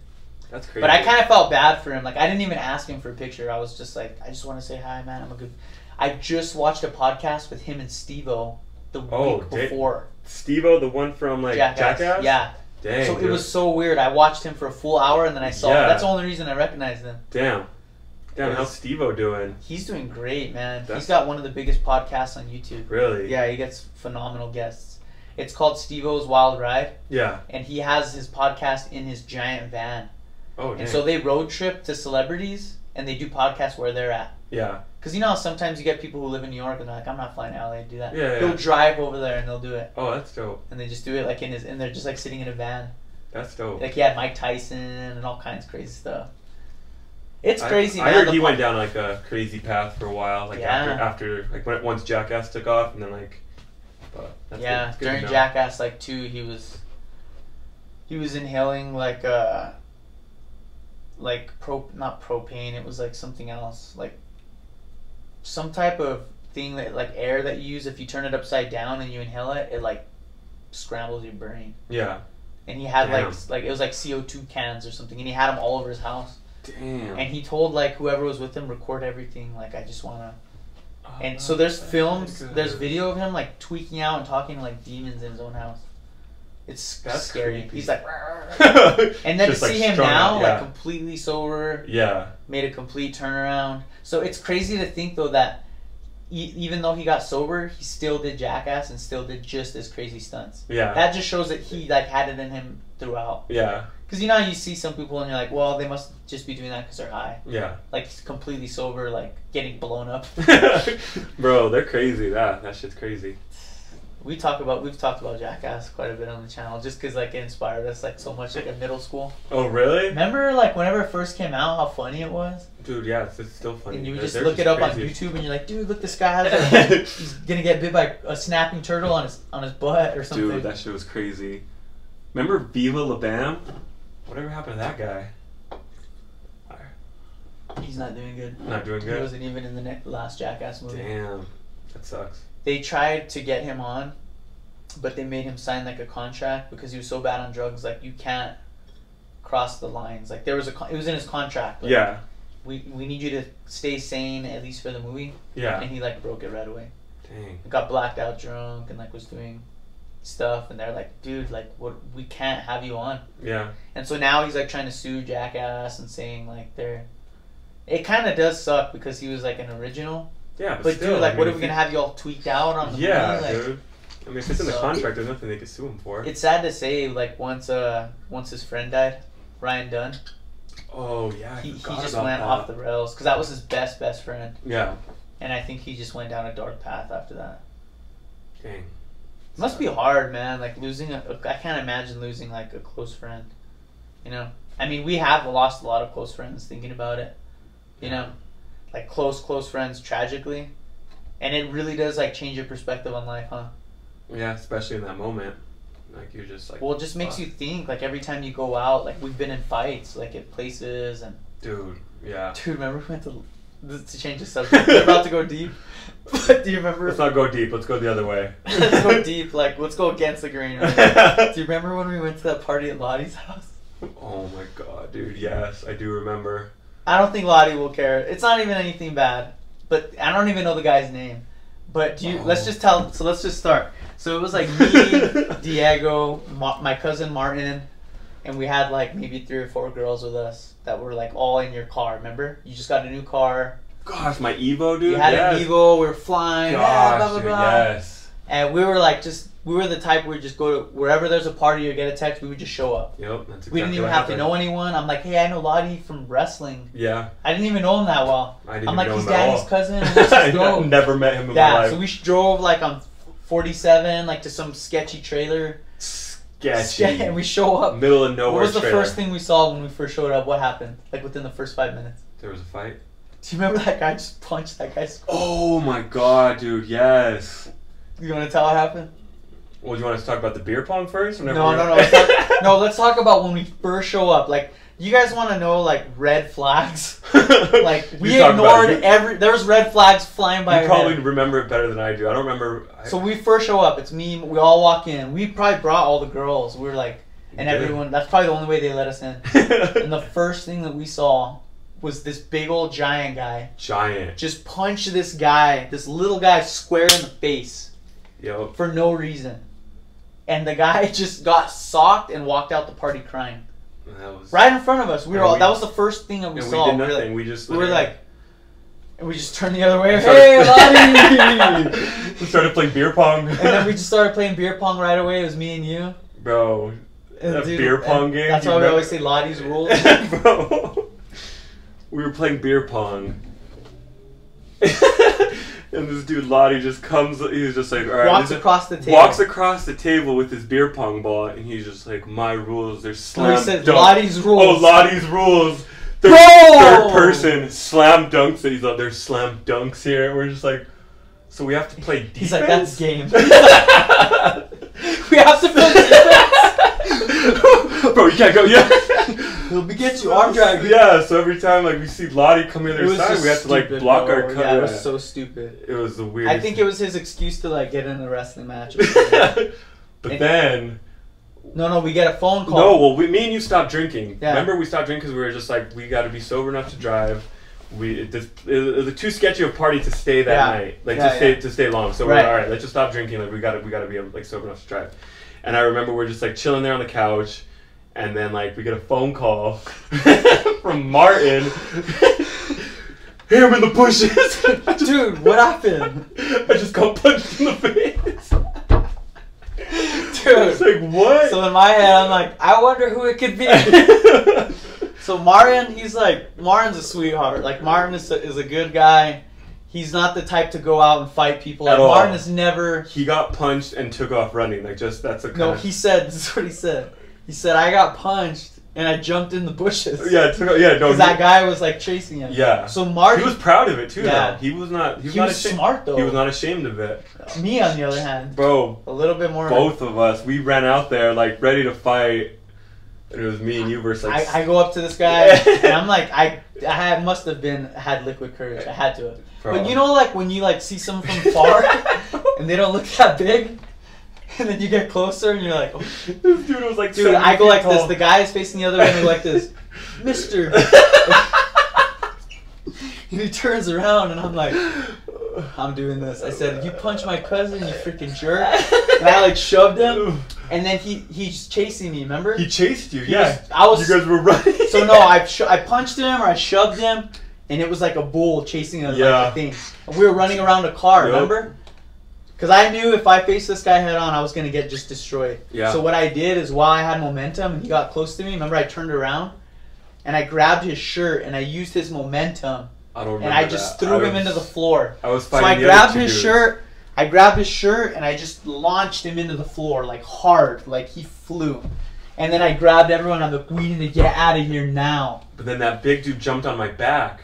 That's crazy. But I kind of felt bad for him. Like I didn't even ask him for a picture. I was just like, I just want to say hi, man. I'm a good... I just watched a podcast with him and Steve-O the week before. Steve-O, the one from like Jackass? Yeah. Dang, so it was so weird. I watched him for a full hour and then I saw him. That's the only reason I recognized him. Damn, how's Steve-O doing? He's doing great, man. He's got one of the biggest podcasts on YouTube. Really? Yeah, he gets phenomenal guests. It's called Steve-O's Wild Ride. Yeah. And he has his podcast in his giant van. Oh, dang. And so they road trip to celebrities and they do podcasts where they're at. Yeah. Because you know how sometimes you get people who live in New York and they're like, I'm not flying to LA to do that. Yeah, They'll drive over there and they'll do it. Oh, that's dope. And they just do it like and they're just like sitting in a van. That's dope. Like he had Mike Tyson and all kinds of crazy stuff. It's crazy, man. I heard he went down like a crazy path for a while. Like after like once Jackass took off and then like. But that's good. During Jackass like 2, he was inhaling like not propane. It was like something else, like some type of thing that like air that you use. If you turn it upside down and you inhale it, it like scrambles your brain. Yeah. And he had like it was like CO2 cans or something, and he had them all over his house. Damn. And he told like whoever was with him, record everything. Like I just wanna. And so there's films, there's video of him like tweaking out and talking to like demons in his own house. It's That's scary. creepy. He's like, and then Just, to like, see him strung now, out, like yeah. completely sober, Yeah. made a complete turnaround. So it's crazy to think though that even though he got sober, he still did Jackass and still did just as crazy stunts. Yeah. That just shows that he like had it in him throughout. Yeah. Because you know how you see some people and you're like, well, they must just be doing that because they're high. Yeah. Like completely sober, like getting blown up. Bro, they're crazy. That shit's crazy. We've talked about Jackass quite a bit on the channel just because like it inspired us like so much like in middle school. Oh, really? Remember like whenever it first came out, how funny it was? Dude, yeah, it's still funny. And you would They're just look it up on crazy. YouTube and you're like, dude, look, this guy has a, he's gonna get bit by a snapping turtle on his butt or something. Dude, that shit was crazy. Remember Viva La Bam? Whatever happened to that guy? He's not doing good. Not doing He good? wasn't even in the last Jackass movie. Damn. That sucks. They tried to get him on, but they made him sign like a contract because he was so bad on drugs. Like you can't cross the lines. Like there was it was in his contract. Like, Yeah. We need you to stay sane at least for the movie. Yeah. And he like broke it right away. Dang. Got blacked out drunk and like was doing stuff and they're like, dude, like what, we can't have you on. Yeah. And so now he's like trying to sue Jackass and saying like it kind of does suck because he was like an original. Yeah, But still, dude, like I what mean, are we gonna have you all tweaked out on the Yeah, movie? Like, dude. I mean, if it's in the So- contract, there's nothing they could sue him for. it's sad to say like once his friend died, Ryan Dunn, Oh, yeah, I he forgot just about went that. off the rails because that was his best friend, Yeah. and I think he just went down a dark path after that. Dang. It must be hard, man. Like losing I can't imagine losing like a close friend. You know, I mean, we have lost a lot of close friends. Thinking about it, you know, like close friends tragically, and it really does like change your perspective on life, huh? Yeah, especially in that moment. Like, you're just like... Well, it just makes you think. Like every time you go out, like we've been in fights, like at places, and Dude, yeah. dude, remember we went to change the subject. We're about to go deep, but do you remember? Let's not go deep. Let's go the other way. Let's go deep. Like let's go against the grain. Right? Do you remember when we went to that party at Lottie's house? Oh my god, dude. Yes, I do remember. I don't think Lottie will care. It's not even anything bad, but I don't even know the guy's name. But do you? Let's just tell. So let's just start. So it was like me, Diego, my cousin Martin, and we had like maybe 3 or 4 girls with us that were like all in your car. Remember? You just got a new car. Gosh, my Evo, dude. You had yes. an Evo. We were flying. Gosh, blah blah dude, blah. yes. And we were like we were the type where we just go to wherever there's a party or get a text, we would just show up. Yep, that's exactly We didn't even what have happened. to know anyone. I'm like, hey, I know Lottie from wrestling. Yeah. I didn't even know him that well. I didn't I'm even like, know he's him at Daddy's all. cousin. Let's just go. I never met him in my Yeah, life. so we drove like on 47, like to some sketchy trailer. Sketchy. And we show up. Middle of nowhere What was the trailer. first thing we saw when we first showed up? What happened? Like within the first 5 minutes. There was a fight? Do you remember that guy just punched that guy's? Oh my god, dude, yes. You want to tell what happened? Well, do you want us to talk about the beer pong first? No. Let's talk about when we first show up. Like, you guys want to know like red flags? Like we ignored there's red flags flying by. You our probably head. remember it better than I do. I don't remember. So we first show up. It's me. We all walk in. We probably brought all the girls. We were like, and everyone. That's probably the only way they let us in. And the first thing that we saw was this big old giant guy. Giant. Just punch this guy, this little guy, square in the face. Yep. For no reason. And the guy just got socked and walked out the party crying. That was Right in front of us. That was the first thing that we saw. We did nothing. We just we were like, and we just turned the other way. started- Hey, Lottie! we started playing beer pong. And then we just started playing beer pong right away. It was me and you. Bro, And that dude, beer pong and game. That's you why we remember- always say Lottie's rules. Bro, we were playing beer pong. And this dude Lottie just comes. He's just like, all right. Walks across the table. Walks across the table with his beer pong ball, and he's just like, my rules. There's slam He said dunk. Lottie's rules. Oh, Lottie's rules. Bro! Third person slam dunks. And he's like, there's slam dunks here. And we're just like, so we have to play defense. He's like, that's game. We have to play defense. Bro, you can't go. Yeah. He'll get you arm drag. Yeah. So every time like we see Lottie come in It was their side, just we have to like stupid, block bro. our cut. Yeah, it was so stupid. It was the weirdest. I think it was his excuse to like get in a wrestling match. Or something. But then. No, we get a phone call. No, well, me and you stopped drinking. Yeah. Remember, we stopped drinking because we were just like, we got to be sober enough to drive. it was too sketchy of a party to stay that night, like to stay long. So we're like, all right, let's just stop drinking. Like we gotta be like sober enough to drive. And I remember we're just like chilling there on the couch, and then like we get a phone call from Martin. Hey, I'm in the bushes. Dude, what happened? I just got punched in the face. Dude, it's like what? So in my head, I'm like, I wonder who it could be. So Martin's a sweetheart. Like Martin is a good guy. He's not the type to go out and fight people. Like Martin has never. He got punched and took off running. Like that's a kind of... He said. This is what he said. He said I got punched and I jumped in the bushes. Yeah, because that guy was like chasing him. Yeah. So Martin. He was proud of it too. Yeah. Though. He was not. He was smart though. He was not ashamed of it. Me on the other hand, bro. A little bit more. Both of us, we ran out there like ready to fight. And it was me and you versus like... I go up to this guy and I'm like, I must have had liquid courage. I had to. Bro. But you know, like when you like see someone from far and they don't look that big, and then you get closer and you're like, oh. This dude was like, dude, I go like tall. This. The guy is facing the other way and I go like this, Mister. And he turns around and I'm like, I'm doing this. I said, you punch my cousin, you freaking jerk. And I like shoved him. And then he's chasing me, remember? He chased you, You guys were running. So no, I punched him or I shoved him, and it was like a bull chasing us, like a thing. And we were running around a car, remember? Because I knew if I faced this guy head on, I was going to get just destroyed. Yeah. So what I did is while I had momentum and he got close to me, remember I turned around and I grabbed his shirt and I used his momentum. I don't remember and I just threw him into the floor. I was fighting so I grabbed his shirt. I grabbed his shirt and I just launched him into the floor like hard, like he flew. And then I grabbed everyone. I'm like, we need to get out of here now. But then that big dude jumped on my back.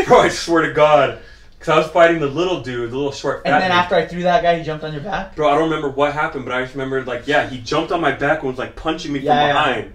Bro, I swear to God. Because I was fighting the little dude, the little short fat And then dude. after I threw that guy, he jumped on your back? Bro, I don't remember what happened, but I just remember, like, he jumped on my back and was, like, punching me from behind.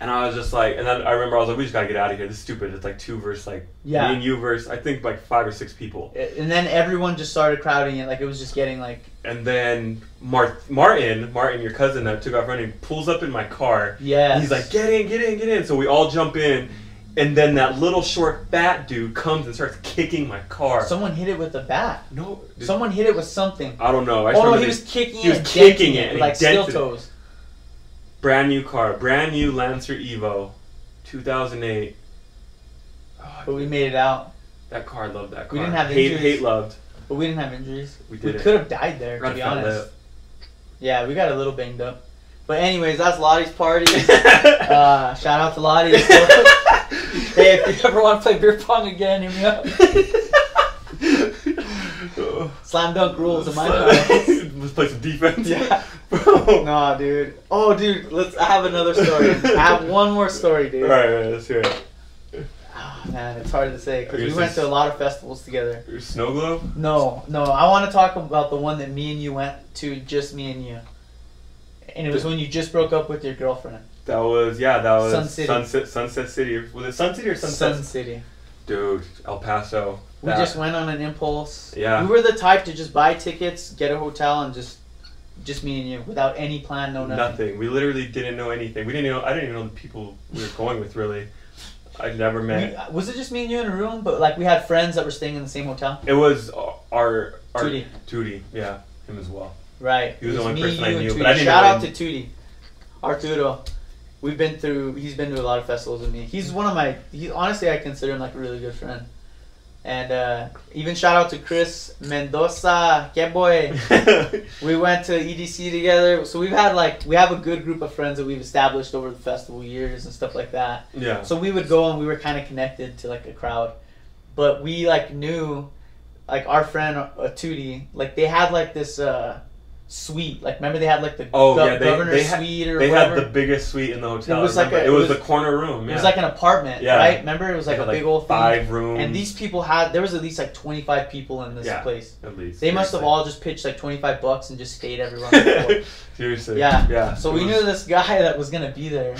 And I was just like, and then I remember I was like, we just gotta get out of here. This is stupid. It's like 2 versus like me and you versus I think like 5 or 6 people. And then everyone just started crowding it. Like it was just getting like. And then Martin, your cousin that took off running, pulls up in my car. Yeah. He's like, get in. So we all jump in, and then that little short fat dude comes and starts kicking my car. Someone hit it with a bat. No. Someone hit it with something. I don't know. He was kicking it with like steel toes. Brand new car, brand new Lancer Evo, 2008. Oh, but we made it out. That car, loved that car. We didn't have injuries. Hate loved. But we didn't have injuries. We could have died there, to be honest. Yeah, we got a little banged up. But anyways, that's Lottie's party. Shout out to Lottie. Hey, if you ever want to play beer pong again, hit me up. Slam dunk rules in my house. Let's play some defense. Yeah. Bro. Nah, dude. Oh, dude. I have another story. I have one more story, dude. Alright, let's hear it. Oh, man, it's hard to say because we went to a lot of festivals together. Snow Globe? No. I want to talk about the one that me and you went to, just me and you. And it was when you just broke up with your girlfriend. That was Sun City. Sunset City. Was it Sun City or Sunset? Sun City. Dude, El Paso. We just went on an impulse. Yeah. We were the type to just buy tickets, get a hotel, and just me and you, without any plan, no nothing. Nothing. We literally didn't know anything. I didn't even know the people we were going with, really. I never met. Was it just me and you in a room? But like we had friends that were staying in the same hotel? It was our Tootie, yeah. Him as well. Right. He was the only person I knew. But I didn't Shout out to Tootie. Arturo. He's been to a lot of festivals with me. He's one of my, honestly, I consider him like a really good friend. And even shout out to Chris Mendoza, que boy. We went to EDC together. So we have a good group of friends that we've established over the festival years and stuff like that. Yeah. So we would go and we were kind of connected to like a crowd. But we like knew, like our friend Tootie, like they had like this suite. Like remember they had like the governor's suite or whatever. They had the biggest suite in the hotel. It was like it was the corner room. Yeah. It was like an apartment, right? Remember it was like a big old thing. 5 rooms. And these people there was at least like 25 people in this place. At least. They must have all just pitched like $25 and just stayed everyone on the floor. Seriously. Yeah. So we knew this guy that was gonna be there.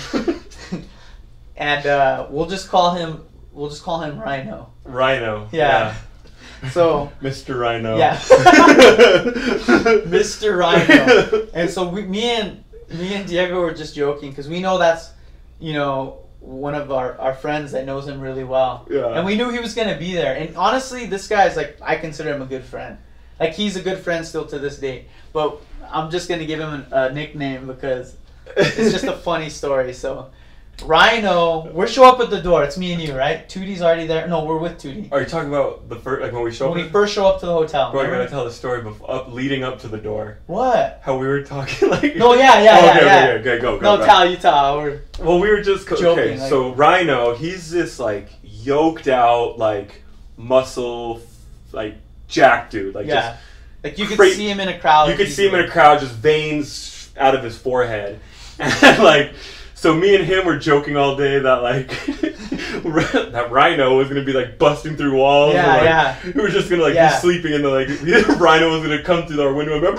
And we'll just call him Rhino. Rhino. Yeah. So Mr. Rhino. Yeah. Mr. Rhino. And so me and Diego were just joking because we know that's one of our friends that knows him really well. Yeah. And we knew he was going to be there. And honestly, this guy's like, I consider him a good friend. Like, he's a good friend still to this day. But I'm just going to give him a nickname because it's just a funny story. So, Rhino, we show up at the door. It's me and you, right? Tootie's already there. No, we're with Tootie. Are you talking about the first, like when we show When we first show up to the hotel. Bro, I gotta tell the story leading up to the door. What? How we were talking like... No, yeah. Okay, go. No, you tell. Well, we were just... Joking, okay, like, so Rhino, he's this, like, yoked out, like, muscle, like, jack dude. Like, yeah. Like, you could see him in a crowd. You could see him in a crowd, just veins out of his forehead. And, like... So me and him were joking all day that like that Rhino was gonna be like busting through walls. Yeah, We were just gonna like be sleeping and like Rhino was gonna come through our window and go,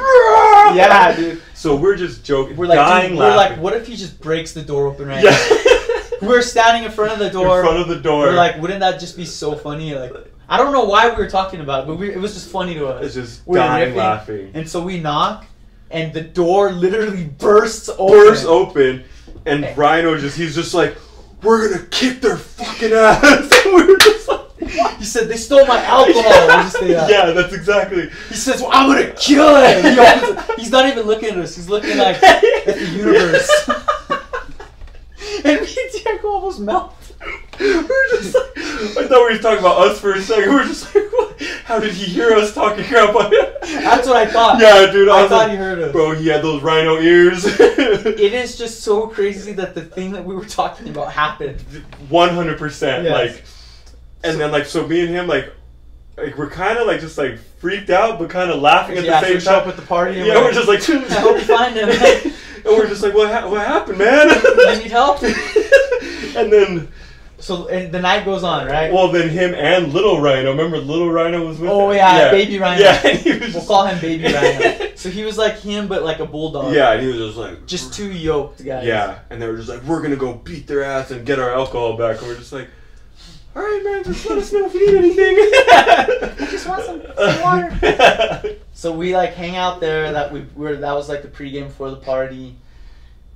yeah, dude. So we're just joking. We're like, laughing. We're like, what if he just breaks the door open right now? We're standing in front of the door. We're like, wouldn't that just be so funny? Like, I don't know why we were talking about it, but it was just funny to us. It's just dying laughing. And so we knock, and the door literally bursts open. And Rhino he's just like, we're gonna kick their fucking ass. And we were just like, he said, they stole my alcohol. Yeah, that's exactly. He says, well, I'm gonna kill him. He's not even looking at us. He's looking like at the universe. And me and Diego almost melt. We were just like, I thought we were talking about us for a second. We were just like, what? How did he hear us talking crap on him? That's what I thought. Yeah, dude. I thought he heard us. Bro, he had those Rhino ears. It is just so crazy that the thing that we were talking about happened. 100%. Yes. Like, and then like, so me and him like we're kind of like just like freaked out, but kind of laughing at the same time. Show up at the party. And we're just like, I hope you find him. And we're just like, what happened, man? You need help? And then... So and the night goes on, right? Well, then him and Little Rhino. Remember Little Rhino was with him? Yeah, Baby Rhino. Yeah, and he was we'll call him Baby Rhino. So he was like him, but like a bulldog. Yeah, and he was just like... Just two yoked guys. Yeah, and they were just like, we're going to go beat their ass and get our alcohol back. And we're just like, all right, man, just let us know if you need anything. We just want some water. So we like hang out there. That was like the pregame before the party.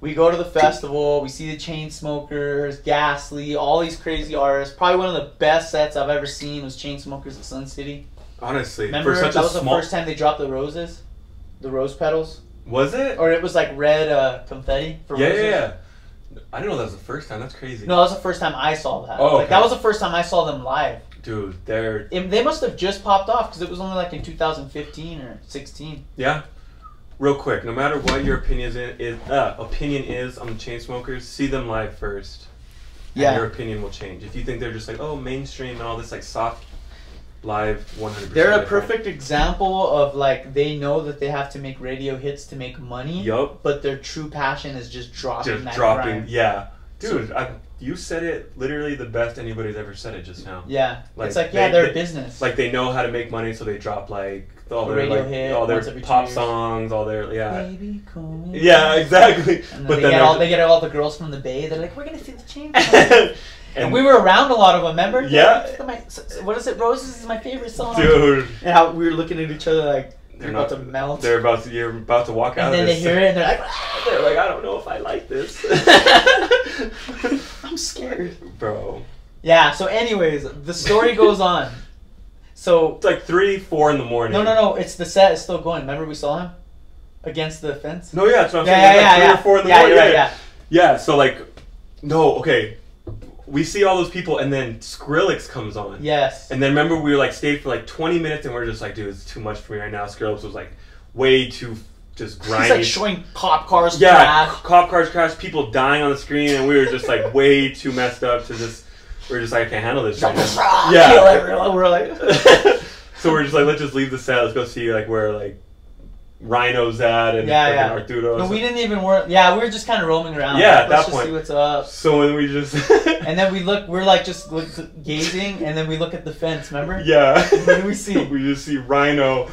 We go to the festival. We see the Chainsmokers, Ghastly, all these crazy artists. Probably one of the best sets I've ever seen was Chainsmokers at Sun City. Honestly, remember that was the first time they dropped the roses, the rose petals. Was it? Or it was like red confetti for roses. Yeah. I didn't know that was the first time. That's crazy. No, that was the first time I saw that. Oh, okay. Like, that was the first time I saw them live. Dude, they must have just popped off because it was only like in 2015 or 16. Yeah. Real quick, no matter what your opinion is on the Chainsmokers, see them live first. And your opinion will change. If you think they're just like, oh, mainstream and all this like soft live, 100%. They're a perfect example of like they know that they have to make radio hits to make money. Yup. But their true passion is just dropping. Yeah. Dude, you said it literally the best anybody's ever said it just now. Yeah. Like, it's like, they're a business. Like they know how to make money, so they drop like all their radio hit, all their pop songs, all their Baby, yeah, exactly. And then they get all the girls from the Bay. They're like, we're gonna see the Chainsmokers. And we were around a lot of them, remember? Yeah. What is it? Roses is my favorite song. Dude. And how we were looking at each other like you're about to melt. You're about to walk out. And then they hear it and they're like, I don't know if I like this. I'm scared, bro. Yeah. So, anyways, the story goes on. So it's like 3-4 in the morning. No. It's the set is still going. Remember we saw him against the fence. No, yeah, that's what I'm saying. Yeah, like 3 or 4 in the morning. Yeah. So like, no, okay. We see all those people, and then Skrillex comes on. Yes. And then remember, we were like stayed for like 20 minutes, and we're just like, dude, it's too much for me right now. Skrillex was like way too just grimy. He's like showing cop cars crash. Cop cars crash, people dying on the screen, and we were just like way too messed up to just. We're just like, I can't handle this. Right now. Yeah. Kill everyone. We're like. So we're just like, let's just leave the set. Let's go see like where like Rhino's at and Arturo. No, we didn't even work. Yeah, we were just kind of roaming around. Yeah, like, at that let's point. just see what's up. So when we just and then we look, we're like just gazing, and then we look at the fence. Remember? Yeah. And what do we see? We just see Rhino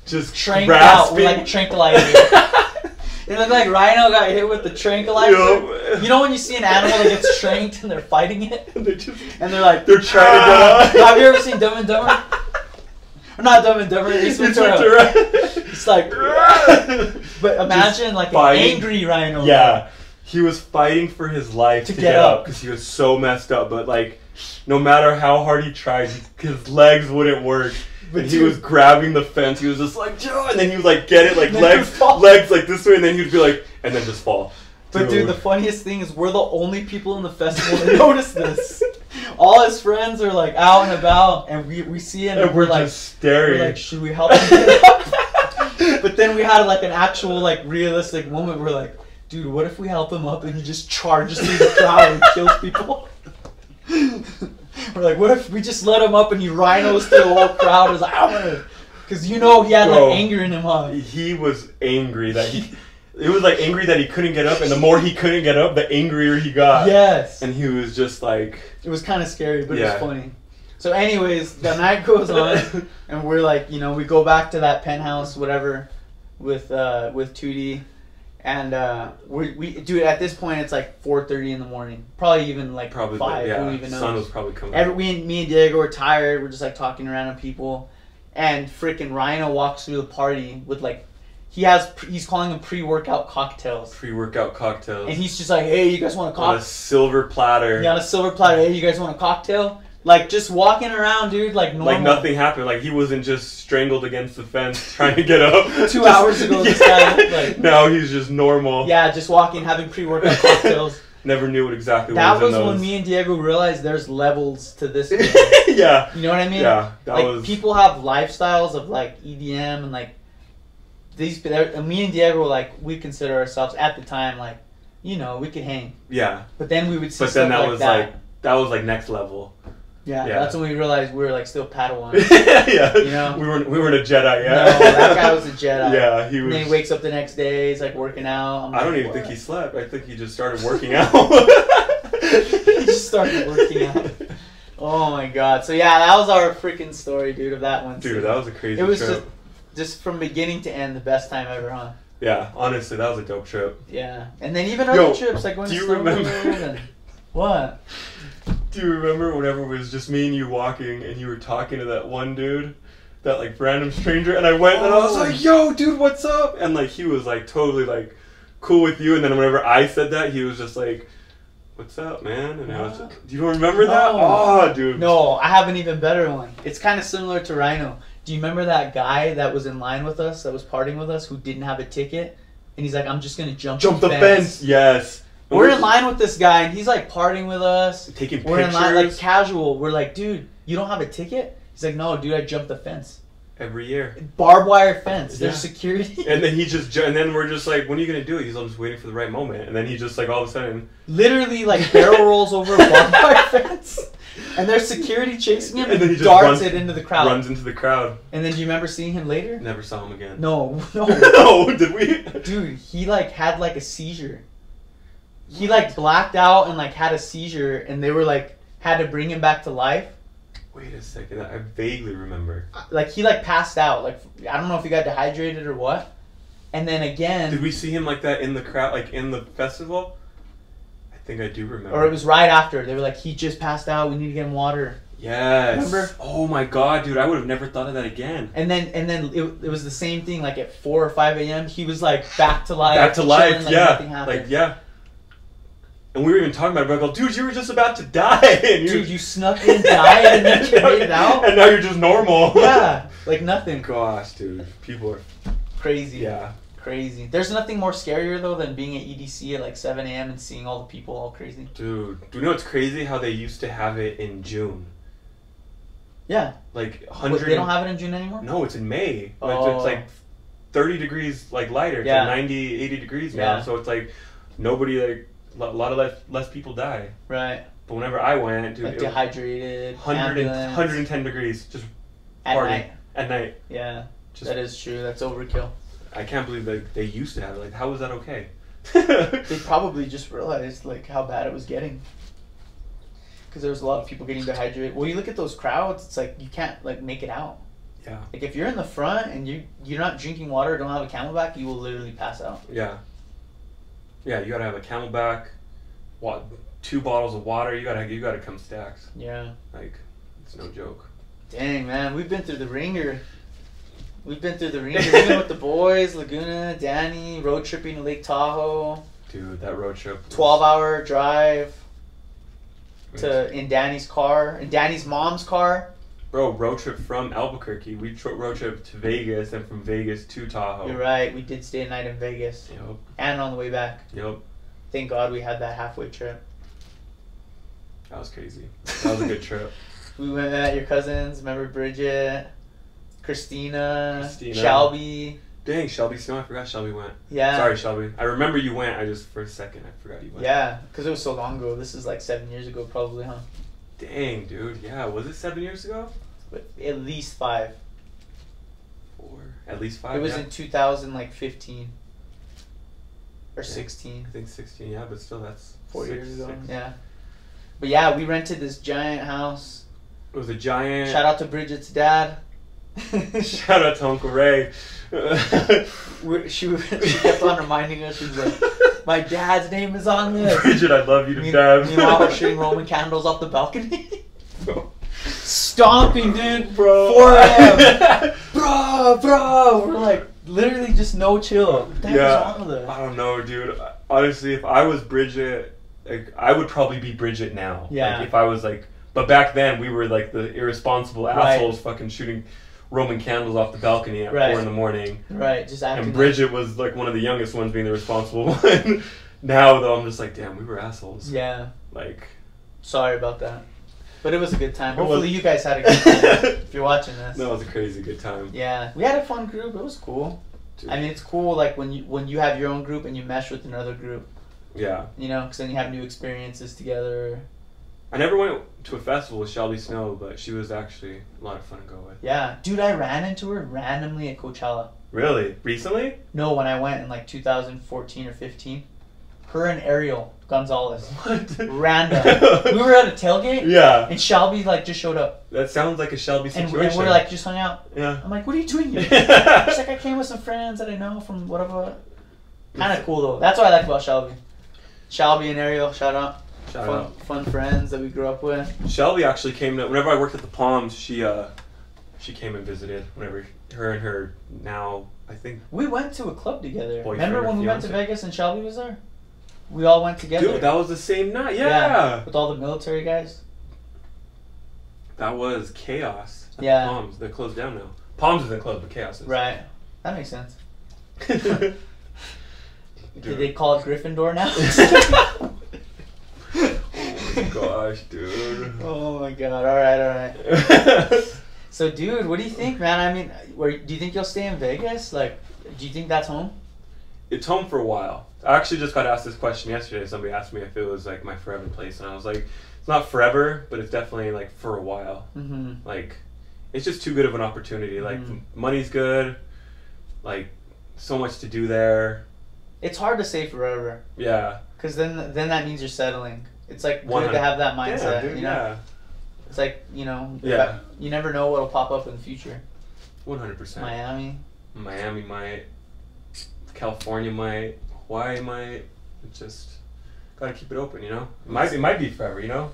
just tranked out with like a tranquilizer. It looked like Rhino got hit with the tranquilizer. Yep. You know when you see an animal that gets tranked and they're fighting it, and they're like they're trying to get up. Have you ever seen Dumb and Dumber? Or not Dumb and Dumber. Ace Ventura. It's like, but imagine like an angry Rhino. Yeah, He was fighting for his life to get up because he was so messed up. But like, no matter how hard he tried, his legs wouldn't work. But he was grabbing the fence. He was just like, Joe, and then he would like get it like legs like this way, and then he'd be like, and then just fall. But dude, the funniest thing is we're the only people in the festival that notice this. All his friends are like out and about, and we see him, and we're like staring. We're like, should we help him get up? But then we had like an actual like realistic moment. We're like, dude, what if we help him up and he just charges through the crowd and kills people? We're like, what if we just let him up and he rhinos through the whole crowd? Is like, I'm gonna, because you know he had like anger in him, huh? He was angry that it was like angry that he couldn't get up, and the more he couldn't get up, the angrier he got. Yes. And he was just like, it was kind of scary, but it was funny. So anyways, the night goes on, and we're like, you know, we go back to that penthouse, whatever, with Tootie, and we dude, at this point it's like 4:30 in the morning, probably even like 5. Yeah, we don't even know. Sun was probably coming. Me and Diego were tired. We're just like talking to random people, and freaking Rhino walks through the party with like, he's calling them pre-workout cocktails. Pre-workout cocktails. And he's just like, hey, you guys want a cocktail? On a silver platter. Yeah, on a silver platter. Hey, you guys want a cocktail? Like, just walking around, dude, like normal. Like nothing happened. Like he wasn't just strangled against the fence trying to get up. 2 hours ago, this guy looked like. Now he's just normal. Yeah, just walking, having pre-workout cocktails. Never knew what exactly that was in those. When me and Diego realized there's levels to this. Yeah. You know what I mean? Yeah. Like, people have lifestyles of, like, EDM and, like, me and Diego were like, we consider ourselves at the time like, you know, we could hang. Yeah. But then we would see stuff like that. That was like next level. Yeah, that's when we realized we were like still Padawan. Yeah. You know? We weren't a Jedi yet. No, that guy was a Jedi. Yeah, he was. And then he wakes up the next day, he's like working out. I don't even think he slept. I think he just started working out. He just started working out. Oh my god. So yeah, that was our freaking story, dude, of that one. Dude, that was a crazy trip. It was trip. Just from beginning to end, the best time ever, huh? Yeah, honestly, that was a dope trip. Yeah, and then even other trips like going to Snowboard. What? Do you remember whenever it was just me and you walking, and you were talking to that one dude, that like random stranger, and I went and I was like, "Yo, dude, what's up?" And like he was like totally like cool with you, and then whenever I said that, he was just like, "What's up, man?" And I was like, "Do you remember that?" Oh, dude. No, I have an even better one. It's kind of similar to Rhino. Do you remember that guy that was in line with us, that was partying with us, who didn't have a ticket? And he's like, I'm just going to jump the fence. Yes. We're in line with this guy, and he's like partying with us. Taking pictures. We're in line, like casual. We're like, dude, you don't have a ticket? He's like, no, dude, I jumped the fence. Every year. Barbed wire fence. There's security. And then and then we're just like, when are you going to do it? He's just waiting for the right moment. And then he just like all of a sudden. Literally like barrel rolls over a barbed wire fence. And there's security chasing him, and then he darts it into the crowd. Runs into the crowd. And then do you remember seeing him later? Never saw him again. No. No, did we? Dude, he like had like a seizure. He like blacked out and like had a seizure, and they were like had to bring him back to life. Wait a second, I vaguely remember. Like he like passed out. Like I don't know if he got dehydrated or what. And then again. Did we see him like that in the crowd, like in the festival? I think I do remember. Or it was right after. They were like, he just passed out. We need to get him water. Yes. Remember? Oh my god, dude! I would have never thought of that again. And then it was the same thing. Like at 4 or 5 a.m., he was like back to life. Back to life. Like, yeah. Nothing happened. Like yeah. And we were even talking about it. Like, dude, you were just about to die. And dude, you snuck in, died, and then you made it out. And now you're just normal. Yeah. Like nothing. Gosh, dude, people are crazy. Yeah. Crazy. There's nothing more scarier though than being at EDC at like 7 a.m. and seeing all the people all crazy. Dude, do you know what's crazy? How they used to have it in June. Yeah. Like 100. They don't have it in June anymore? No, it's in May. Oh. It's like 30 degrees like lighter. It's like 90, 80 degrees now. So it's like nobody like a lot of less people die. Right. But whenever I went, dude, like dehydrated. 110 degrees just at night. At night. Yeah. That is true. That's overkill. I can't believe that they used to have it. Like, how was that okay? They probably just realized like how bad it was getting. Because there was a lot of people getting dehydrated. Well, you look at those crowds, it's like you can't like make it out. Yeah. Like if you're in the front and you're not drinking water or don't have a Camelback, you will literally pass out. Yeah. Yeah, you gotta have a Camelback, 2 bottles of water. You gotta come stacked. Yeah. Like, it's no joke. Dang, man, we've been through the ringer. We've been with the boys, Laguna, Danny, road tripping to Lake Tahoe. Dude, that road trip. 12-hour drive in Danny's car, in Danny's mom's car. Bro, road trip from Albuquerque. We road trip to Vegas and from Vegas to Tahoe. You're right. We did stay a night in Vegas. Yep. And on the way back. Yep. Thank God we had that halfway trip. That was crazy. That was a good trip. We went at your cousins. Remember Bridget, Christina, Shelby. Dang, Shelby Snow. I forgot Shelby went. Yeah. Sorry, Shelby. I remember you went. I just, for a second, I forgot you went. Yeah, because it was so long ago. This is like 7 years ago probably, huh? Dang, dude. Yeah. Was it 7 years ago? But at least 5. 4. At least 5. It was in 2015 or 16. I think 16. Yeah, but still, that's 4 years ago. Yeah. But yeah, we rented this giant house. It was a giant. Shout out to Bridget's dad. Shout out to Uncle Ray. she kept on reminding us. She's like, my dad's name is on this. Bridget, I love you to death. Meanwhile, we're shooting Roman candles off the balcony. Stomping, dude. Bro. 4 a.m. Bro. We're like, literally just no chill. What the heck is wrong with us? I don't know, dude. Honestly, if I was Bridget, like, I would probably be Bridget now. Yeah. Like, if I was like, but back then we were like the irresponsible assholes fucking shooting Roman candles off the balcony at 4 in the morning. Right, just acting. And Bridget was like one of the youngest ones being the responsible one. Now though, I'm just like, damn, we were assholes. Yeah. Like, sorry about that. But it was a good time. Hopefully you guys had a good time if you're watching this. That was a crazy good time. Yeah. We had a fun group. It was cool. Dude. I mean, it's cool like when you have your own group and you mesh with another group. Yeah. You know, because then you have new experiences together. I never went to a festival with Shelby Snow, but she was actually a lot of fun to go with. Yeah. Dude, I ran into her randomly at Coachella. Really? Recently? No, when I went in like 2014 or 15. Her and Ariel Gonzalez. What? Random. We were at a tailgate. Yeah. And Shelby like just showed up. That sounds like a Shelby situation. And we're like just hung out. Yeah. I'm like, what are you doing here? She's like, I came with some friends that I know from whatever. Kind of cool though. That's what I like about Shelby. Shelby and Ariel, shout out. Fun friends that we grew up with. Shelby actually came to, whenever I worked at the Palms, she came and visited whenever her and her now, I think. We went to a club together. Boyfriend. Remember when we went to Vegas and Shelby was there? We all went together. Dude, that was the same night. Yeah. With all the military guys. That was Chaos at the Palms. They're closed down now. Palms isn't closed, but Chaos is. Right. That makes sense. Did they call it Gryffindor now? Oh my gosh, dude. Oh my god. Alright. So, dude, what do you think, man? I mean, do you think you'll stay in Vegas? Like, do you think that's home? It's home for a while. I actually just got asked this question yesterday. Somebody asked me if it was like my forever place, and I was like, it's not forever, but it's definitely like for a while. Mm-hmm. Like, it's just too good of an opportunity. Like, money's good. Like, so much to do there. It's hard to say forever. Yeah. Because then that means you're settling. It's like 100. good to have that mindset. Yeah, dude, you know? yeah. It's like, you know, yeah. You never know what'll pop up in the future. 100%. Miami might. California might. Hawaii might. It's just gotta keep it open, you know? It might be forever, you know?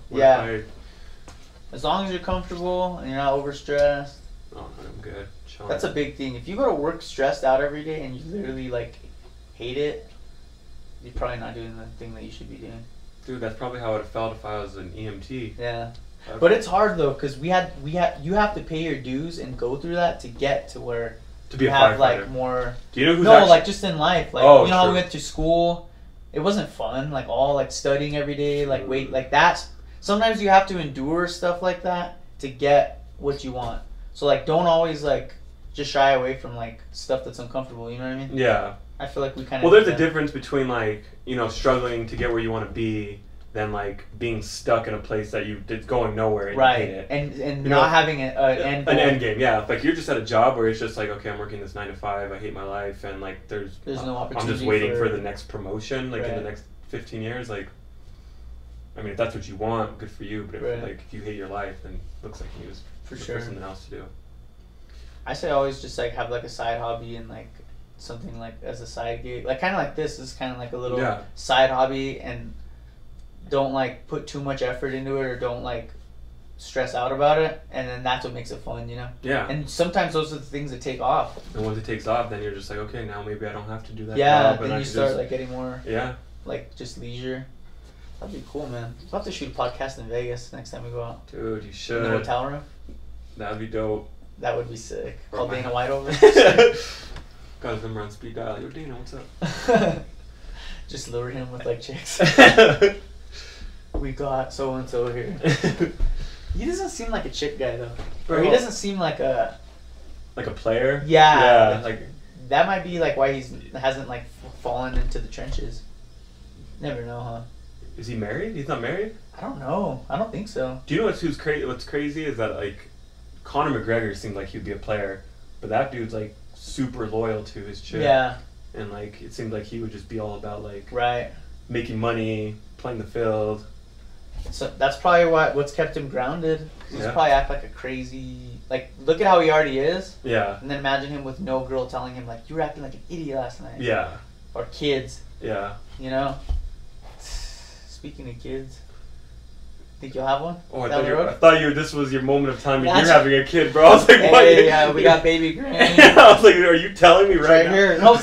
As long as you're comfortable and you're not overstressed. Oh, I'm good. Chilling. That's a big thing. If you go to work stressed out every day and you literally like hate it, you're probably not doing the thing that you should be doing. Dude, that's probably how it would have felt if I was an EMT. Yeah. But it's hard though, because you have to pay your dues and go through that to get to where to be you a have firefighter. like more. Do you know who's like just in life, like you know how we true. went to school, it wasn't fun. Like all like studying every day, like wait, like that's sometimes you have to endure stuff like that to get what you want. So like don't always like just shy away from like stuff that's uncomfortable. You know what I mean? Yeah. I feel like we kind of. Well, there's a difference between like struggling to get where you want to be. Than like being stuck in a place that it's going nowhere and you hate it. And not having an end goal. An end game, yeah. Like you're just at a job where it's just like, okay, I'm working this 9 to 5, I hate my life, and like there's no opportunity. I'm just waiting for the next promotion, like in the Right. next 15 years. Like, I mean, if that's what you want, good for you. But if, if you hate your life, then it looks like you just look for something else to do. I say always just like have like a side hobby and like something like as a side gig, like kind of like this is kind of like a little side hobby and. Don't like put too much effort into it or don't like stress out about it, and then that's what makes it fun, you know? Yeah. And sometimes those are the things that take off. And once it takes off, then you're just like, okay, now maybe I don't have to do that. Yeah, job, then you start like getting more. Yeah. like just leisure. That'd be cool, man. We'll have to shoot a podcast in Vegas next time we go out. Dude, you should. In the hotel room. That'd be dope. That would be sick. Call Dana White over. Got his number on speed dial. Yo, Dana, what's up? Just lure him with like chicks. We got so and so here. He doesn't seem like a chick guy though. Bro, he doesn't seem like a player. Yeah. Yeah. Like that might be like why hasn't like fallen into the trenches. Never know, huh? Is he married? He's not married? I don't know. I don't think so. Do you know what's crazy is that like Conor McGregor seemed like he'd be a player, but that dude's like super loyal to his chick. Yeah. And like it seemed like he would just be all about like making money, playing the field. So that's probably what's kept him grounded. He's probably act like a crazy, like look at how he already is. Yeah. And then imagine him with no girl telling him like you were acting like an idiot last night. Yeah. Or kids. Yeah. You know. Speaking of kids, think you'll have one? Oh, I thought this was your moment of time. You're having a kid, bro. I was like, hey, what? Yeah, we got baby Granny. I was like, are you telling me right now? Here. No.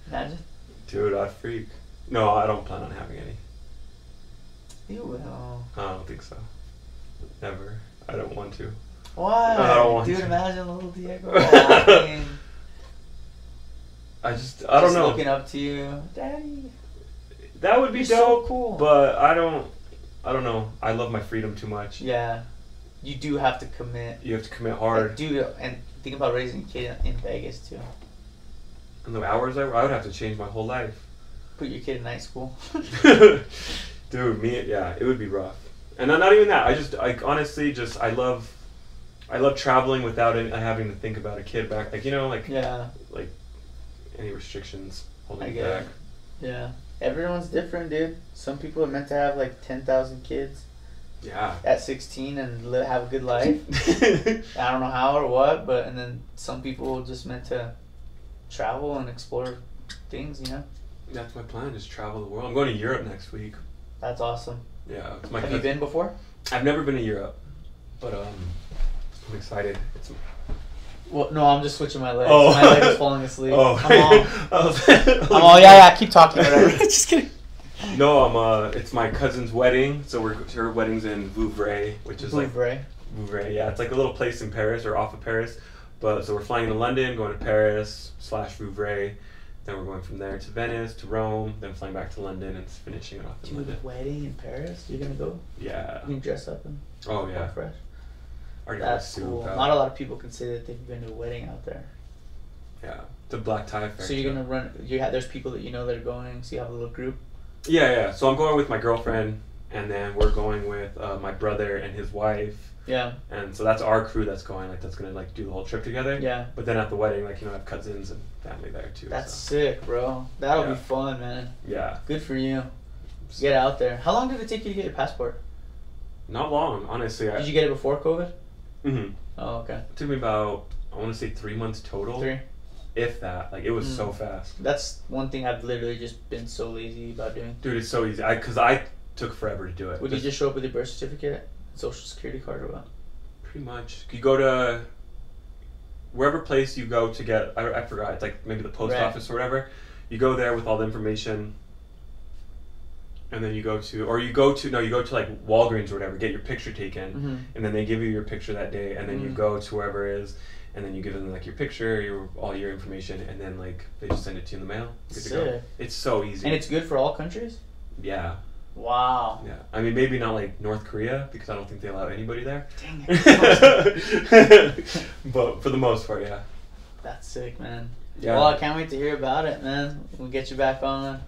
Imagine. Dude, I'd freak. No, I don't plan on having any. You will. I don't think so. Never. I don't want to. Why? I don't want Dude, to. imagine little Diego walking. I don't know. Looking up to you, Daddy. That would be dope. So cool. But I don't know. I love my freedom too much. Yeah. You do have to commit. You have to commit hard. Like, dude, and think about raising a kid in Vegas too. And the hours I would have to change my whole life. Put your kid in night school. Dude, it would be rough. And not even that. I honestly I love traveling without having to think about a kid back. Like, you know, like like any restrictions holding you back. Yeah. Everyone's different, dude. Some people are meant to have like 10,000 kids. Yeah. At 16 and have a good life. I don't know how or what, and then some people just meant to travel and explore things, you know? That's my plan, is travel the world. I'm going to Europe next week. That's awesome. Yeah. Have you been before? I've never been to Europe, but I'm excited. Well, no, I'm just switching my legs. Oh. My leg is falling asleep. Oh. I'm all, yeah, keep talking, whatever. Just kidding. No, it's my cousin's wedding, so her wedding's in Vouvray, which is Vouvray, yeah, it's like a little place in Paris or off of Paris. So we're flying into London, going to Paris / Vouvray, then we're going from there to Venice to Rome, then flying back to London and finishing it off in London. Wedding in Paris? You're gonna go? Yeah. You can dress up and fresh. That's cool. Not a lot of people can say that they've been to a wedding out there. Yeah, the black tie affair. So you're gonna run? There's people that you know that are going. So you have a little group. Yeah. So I'm going with my girlfriend, and then we're going with my brother and his wife. Yeah. And so that's our crew that's going. That's gonna do the whole trip together. Yeah. But then at the wedding, I have cousins and family there too. That's sick, bro. That'll be fun, man. Yeah. Good for you. Get out there. How long did it take you to get your passport? Not long, honestly. Did you get it before COVID? Mm-hmm. Oh, okay. It took me about, I want to say 3 months total. 3? If that. Like, it was so fast. That's one thing I've literally just been so lazy about doing. Dude, it's so easy. Because I took forever to do it. Would you just show up with your birth certificate, social security card, or what? Pretty much. You go to wherever place you go to get, I forgot, it's like maybe the post office or whatever. You go there with all the information. And then you go to like Walgreens or whatever, get your picture taken, and then they give you your picture that day, and then you go to wherever it is, and then you give them like your picture, all your information, and then like they just send it to you in the mail. Good to go. It's so easy. And it's good for all countries? Yeah. Wow. Yeah. I mean, maybe not like North Korea, because I don't think they allow anybody there. Dang it. But for the most part, yeah. That's sick, man. Yeah. Well, I can't wait to hear about it, man. We'll get you back on.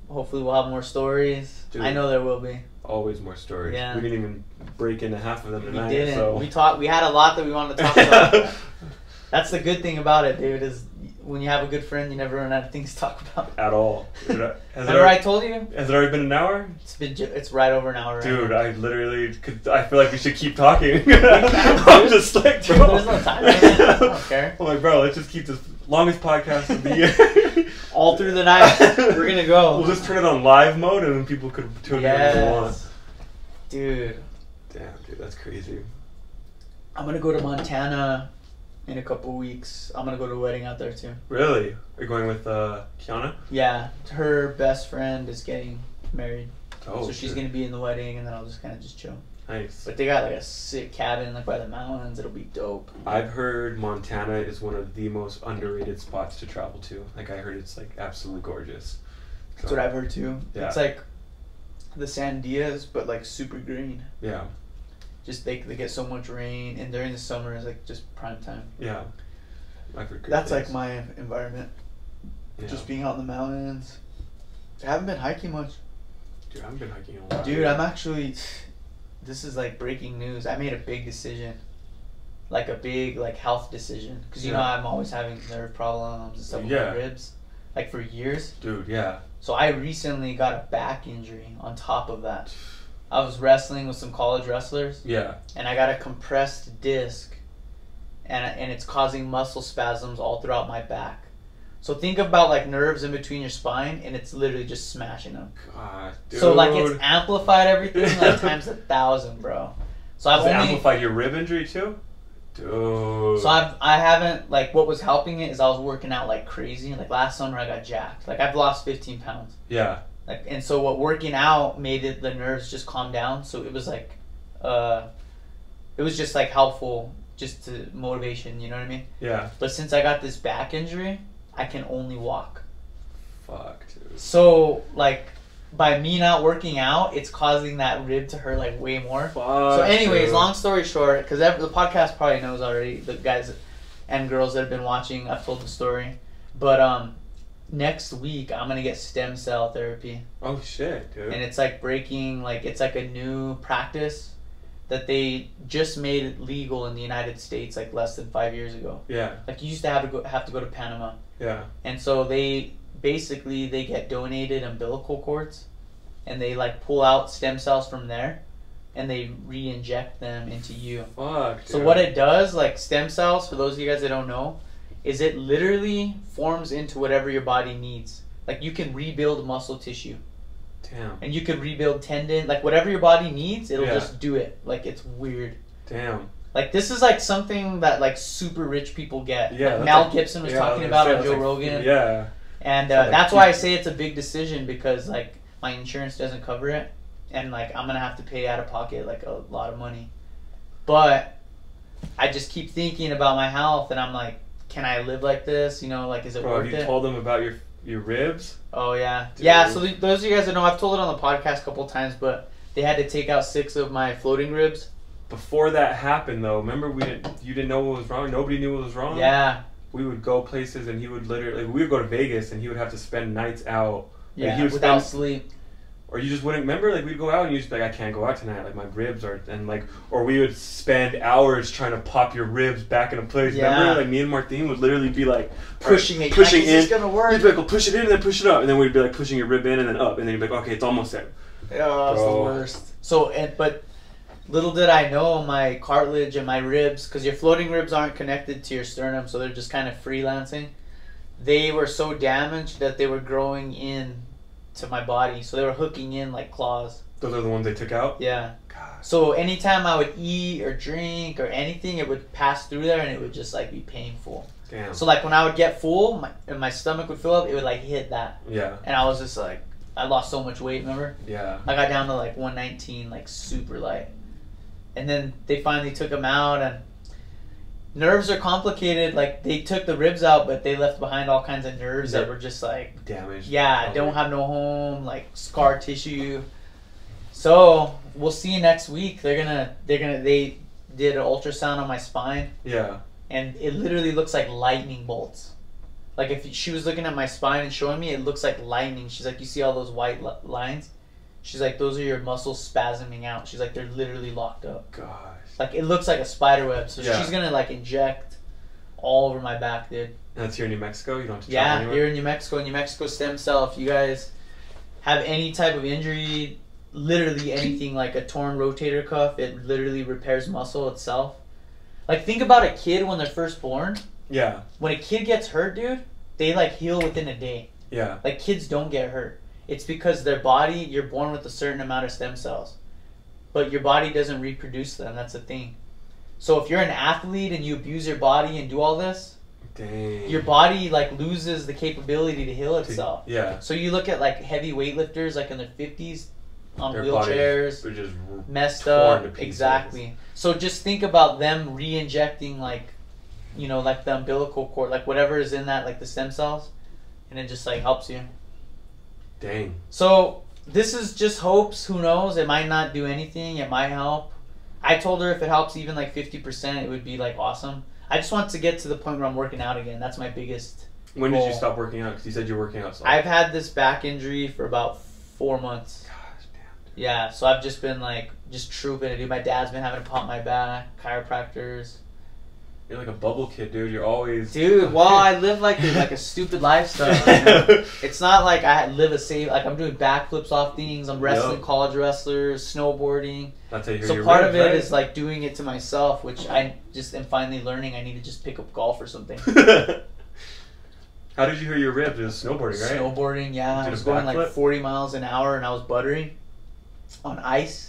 Hopefully we'll have more stories. Dude, I know there will be. Always more stories. Yeah. We didn't even break into half of them tonight. We didn't. So. We had a lot that we wanted to talk about. That's the good thing about it, dude, is when you have a good friend, you never run out of things to talk about. At all. Remember I told you? Has it already been an hour? It's right over an hour right Dude, now. I feel like we should keep talking. I'm just like, bro. There's no time, man. I don't care. I'm like, bro, let's just keep this longest podcast of the year. All through the night. We're going to go. We'll just turn it on live mode and then people could tune in if they want. Dude. Damn, dude, that's crazy. I'm going to go to Montana in a couple weeks. I'm gonna go to a wedding out there too. Really? Are you going with Kiana? Yeah, her best friend is getting married. Oh, so she's gonna be in the wedding, and then I'll just kind of just chill. Nice. But they got like a sick cabin like by the mountains. It'll be dope. I've heard Montana is one of the most underrated spots to travel to. Like I heard it's like absolutely gorgeous. So, That's what I've heard too. Yeah. It's like the Sandias, but like super green. Yeah. Just they get so much rain, and during the summer is like just prime time. Yeah. I've heard good That's things. like my environment. Yeah. Just being out in the mountains. I haven't been hiking much. Dude, I haven't been hiking in a while. Dude, I'm actually. This is like breaking news. I made a big decision, like a big like health decision, because you know I'm always having nerve problems and stuff with my ribs, like for years. Dude, yeah. So I recently got a back injury on top of that. I was wrestling with some college wrestlers. Yeah. And I got a compressed disc, and it's causing muscle spasms all throughout my back. So think about like nerves in between your spine, and it's literally just smashing them. God, dude. So like it's amplified everything like times 1,000, bro. So I've only amplified your rib injury too, dude. So I haven't like what was helping it is I was working out like crazy. Like last summer I got jacked. Like I've lost 15 pounds. Yeah. Like and so what working out made it the nerves just calm down. So it was like, it was just like helpful just to motivation. You know what I mean? Yeah. But since I got this back injury, I can only walk. Fuck, dude. So, like, by me not working out, it's causing that rib to hurt, like, way more. Fuck, so, anyways, dude. long story short, because the podcast probably knows already, the guys and girls that have been watching, I've told the story. But, next week, I'm going to get stem cell therapy. Oh, shit, dude. And it's, like, breaking, like, it's, like, a new practice that they just made it legal in the United States, like, less than 5 years ago. Yeah. Like, you used to have to go to Panama. Yeah. And so they get donated umbilical cords, and they like pull out stem cells from there, and they re-inject them into you. Fuck, dude. So what it does, like stem cells, for those of you guys that don't know, is it literally forms into whatever your body needs. Like you can rebuild muscle tissue. Damn. And you can rebuild tendon, like whatever your body needs, it'll just do it. Like it's weird. Damn. Like this is like something that like super rich people get. Yeah. Like Mel Gibson was talking about it on Joe Rogan. Yeah. And that's why I say it's a big decision, because like my insurance doesn't cover it, and like I'm gonna have to pay out of pocket like a lot of money. But I just keep thinking about my health, and I'm like, can I live like this? You know, like is it worth it? Have you told them about your ribs? Oh yeah, Dude. yeah. So those of you guys that know, I've told it on the podcast a couple of times, but they had to take out 6 of my floating ribs. Before that happened, though, remember you didn't know what was wrong. Nobody knew what was wrong. Yeah. We would go places, and he would literally. We would go to Vegas, and he would have to spend nights out. Yeah. Like, he would without sleep. Or you just wouldn't remember. Like we'd go out, and you'd just be like, I can't go out tonight. Like my ribs are, and like, or we would spend hours trying to pop your ribs back into place. Yeah. Remember, like me and Martine would literally be like pushing it, pushing like, in. Is this gonna work? He'd be like, well, push it in and then push it up, and then we'd be like pushing your rib in and then up, and then you'd be like, okay, it's almost there. Oh, that's the worst. So, but little did I know my cartilage and my ribs, because your floating ribs aren't connected to your sternum, so they're just kind of freelancing. They were so damaged that they were growing in to my body, so they were hooking in like claws. Those are the ones they took out? Yeah. God. So anytime I would eat or drink or anything, it would pass through there, and it would just like be painful. Damn. So like when I would get full and my stomach would fill up, it would like hit that. Yeah. And I was just like, I lost so much weight, remember? Yeah. I got down to like 119, like super light. And then they finally took them out, and nerves are complicated. Like they took the ribs out, but they left behind all kinds of nerves that were just like damaged. Yeah, probably. Don't have no home, like scar tissue. So we'll see next week. They did an ultrasound on my spine. Yeah. And it literally looks like lightning bolts. Like if she was looking at my spine and showing me, it looks like lightning. She's like, you see all those white lines? She's like, those are your muscles spasming out. She's like, they're literally locked up. Gosh. Like it looks like a spider web. So she's gonna like inject all over my back, dude. And that's here in New Mexico? You don't have to travel anywhere? Here in New Mexico. New Mexico Stem Cell. If you guys have any type of injury, literally anything like a torn rotator cuff, it literally repairs muscle itself. Like think about a kid when they're first born. Yeah. When a kid gets hurt, dude, they like heal within a day. Yeah. Like kids don't get hurt. It's because their body, you're born with a certain amount of stem cells, but your body doesn't reproduce them. That's the thing. So if you're an athlete and you abuse your body and do all this, dang, your body like loses the capability to heal itself. Yeah. So you look at like heavy weightlifters like in their 50s on Their wheelchairs, bodies are just messed torn to up. pieces. Exactly. So just think about them re-injecting like, you know, like the umbilical cord, like whatever is in that, like the stem cells, and it just like helps you. Dang. So this is just hopes. Who knows? It might not do anything. It might help. I told her if it helps even like 50%, it would be like awesome. I just want to get to the point where I'm working out again. That's my biggest When goal. did you stop working out? Because you said you're working out. I've had this back injury for about 4 months. Gosh, damn. Yeah, so I've just been like just trooping it, dude. My dad's been having to pump my back, chiropractors. You're like a bubble kid, dude. You're always... Dude, well, I live like a stupid lifestyle. You know? It's not like I live a safe... Like, I'm doing backflips off things. I'm wrestling college wrestlers, snowboarding. That's how you hear So your part ribs, of it right? is, like, doing it to myself, which I just am finally learning. I need to just pick up golf or something. How did you hear your ribs? It was snowboarding, right? Snowboarding, yeah. Did I was a going, like, backflip? 40 miles an hour, and I was buttering on ice.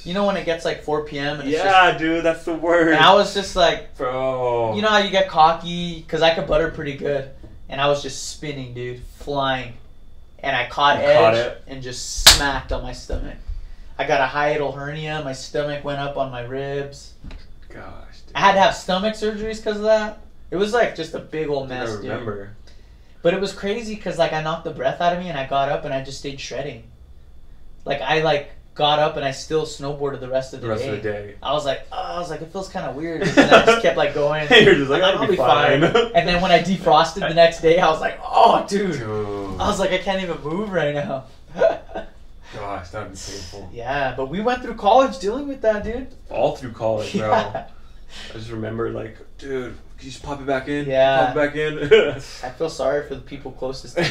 You know when it gets, like, 4 p.m. and it's just... dude, that's the word. And I was just, like... Bro. You know how you get cocky? Because I could butter pretty good. And I was just spinning, dude. Flying. And I caught edge and just smacked on my stomach. I got a hiatal hernia. My stomach went up on my ribs. Gosh, dude. I had to have stomach surgeries because of that. It was like just a big old I mess, remember. dude. But it was crazy because like I knocked the breath out of me and I got up and I just stayed shredding. Like I like got up and I still snowboarded the rest of the day. I was like, it feels kind of weird. And then I just kept like going. You're just like, I'll be fine. And then when I defrosted the next day, I was like, oh, dude. I was like, I can't even move right now. Gosh, that would be painful. Yeah, but we went through college dealing with that, dude. All through college, bro. Yeah. I just remember, like, dude, can you just pop it back in? Yeah. Pop it back in. I feel sorry for the people closest to me.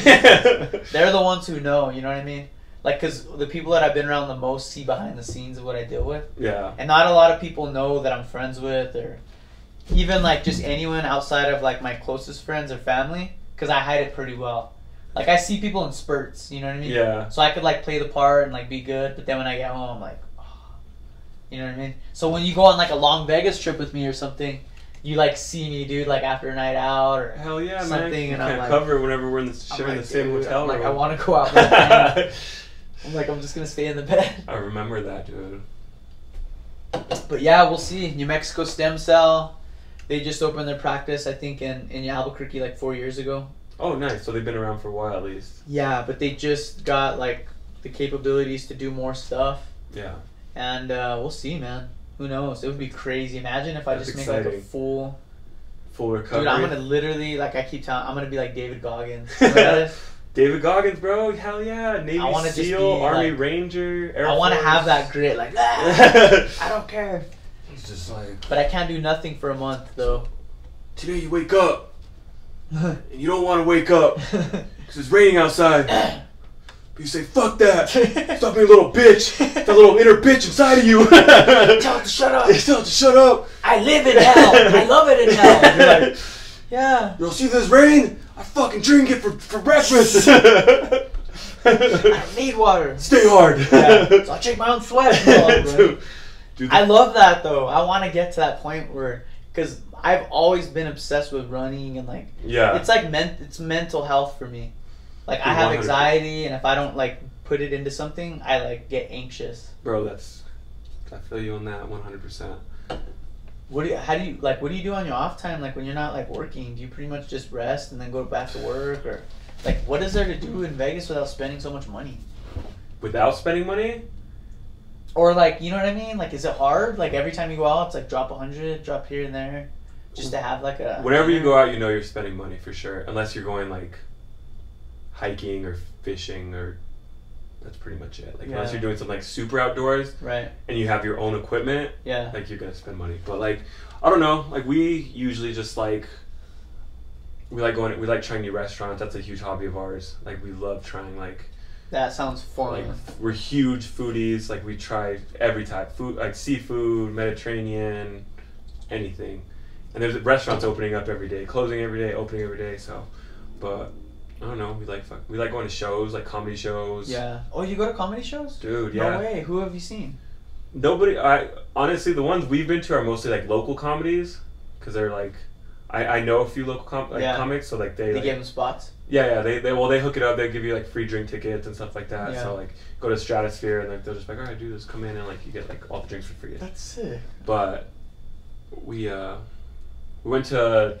They're the ones who know, you know what I mean? Like, because the people that I've been around the most see behind the scenes of what I deal with. Yeah. And not a lot of people know that I'm friends with, or even, like, just anyone outside of, like, my closest friends or family, because I hide it pretty well. Like, I see people in spurts, you know what I mean? Yeah. So I could, like, play the part and, like, be good, but then when I get home, I'm like, oh. You know what I mean? So when you go on, like, a long Vegas trip with me or something, you, like, see me, dude, like, after a night out or hell yeah, something, man. You and can't I'm like... cover whenever we're in the same hotel I'm room. like, I want to go out with my I'm like, I'm just going to stay in the bed. I remember that, dude. But yeah, we'll see. New Mexico Stem Cell, they just opened their practice, I think, in Albuquerque like 4 years ago. Oh, nice. So they've been around for a while, at least. Yeah, but they just got like the capabilities to do more stuff. Yeah. And we'll see, man. Who knows? It would be crazy. Imagine if I That's just make like a exciting. full recovery. Dude, I'm gonna literally, like I keep telling, I'm gonna be like David Goggins. You know that is? David Goggins, bro. Hell yeah. Navy I wanna just SEAL, be, Army like, Ranger, Air I want to Force. have that grit, like, ah, I don't care. He's just like, But I can't do nothing for a month, though. today you wake up, and you don't want to wake up, because it's raining outside. But you say, fuck that. Stop being a little bitch. That little inner bitch inside of you. Tell it to shut up. Tell it to shut up. I live in hell. I love it in hell. And you're like, yeah. You'll see this rain? I fucking drink it for breakfast. I need water. Stay hard. Yeah. So I'll take my own sweat. Dude, I love that, though. I want to get to that point where, because I've always been obsessed with running and like, yeah. it's like it's mental health for me. Like I have 100%. anxiety, and if I don't like put it into something, I like get anxious. Bro, I feel you on that 100%. What do you do on your off time? Like when you're not like working, do you pretty much just rest and then go back to work, or like what is there to do in Vegas without spending so much money? Without spending money? Or like, you know what I mean? Like, is it hard? Like every time you go out, it's like drop 100, drop here and there, just to have like a. Whenever you go out, you know you're spending money for sure, unless you're going like hiking or fishing, or that's pretty much it. Like unless you're doing something like super outdoors, right? And you have your own equipment, yeah, like you're gonna spend money. But like, I don't know. Like we usually just like we like trying new restaurants. That's a huge hobby of ours. Like we love trying like. That sounds fun. Like we're huge foodies. Like we try every type food, like seafood, Mediterranean, anything. And there's restaurants opening up every day, closing every day, opening every day. So, but I don't know. We like going to shows, like comedy shows. Yeah. Oh, you go to comedy shows? Dude, yeah. No way. Who have you seen? Nobody. I honestly, the ones we've been to are mostly like local comedies, because they're like, I know a few local comics, so like they like, give them spots. Yeah, they hook it up. They give you like free drink tickets and stuff like that. Yeah. So like go to Stratosphere and like they're just like, all right, dude, just come in and like you get like all the drinks for free. That's sick. But we went to,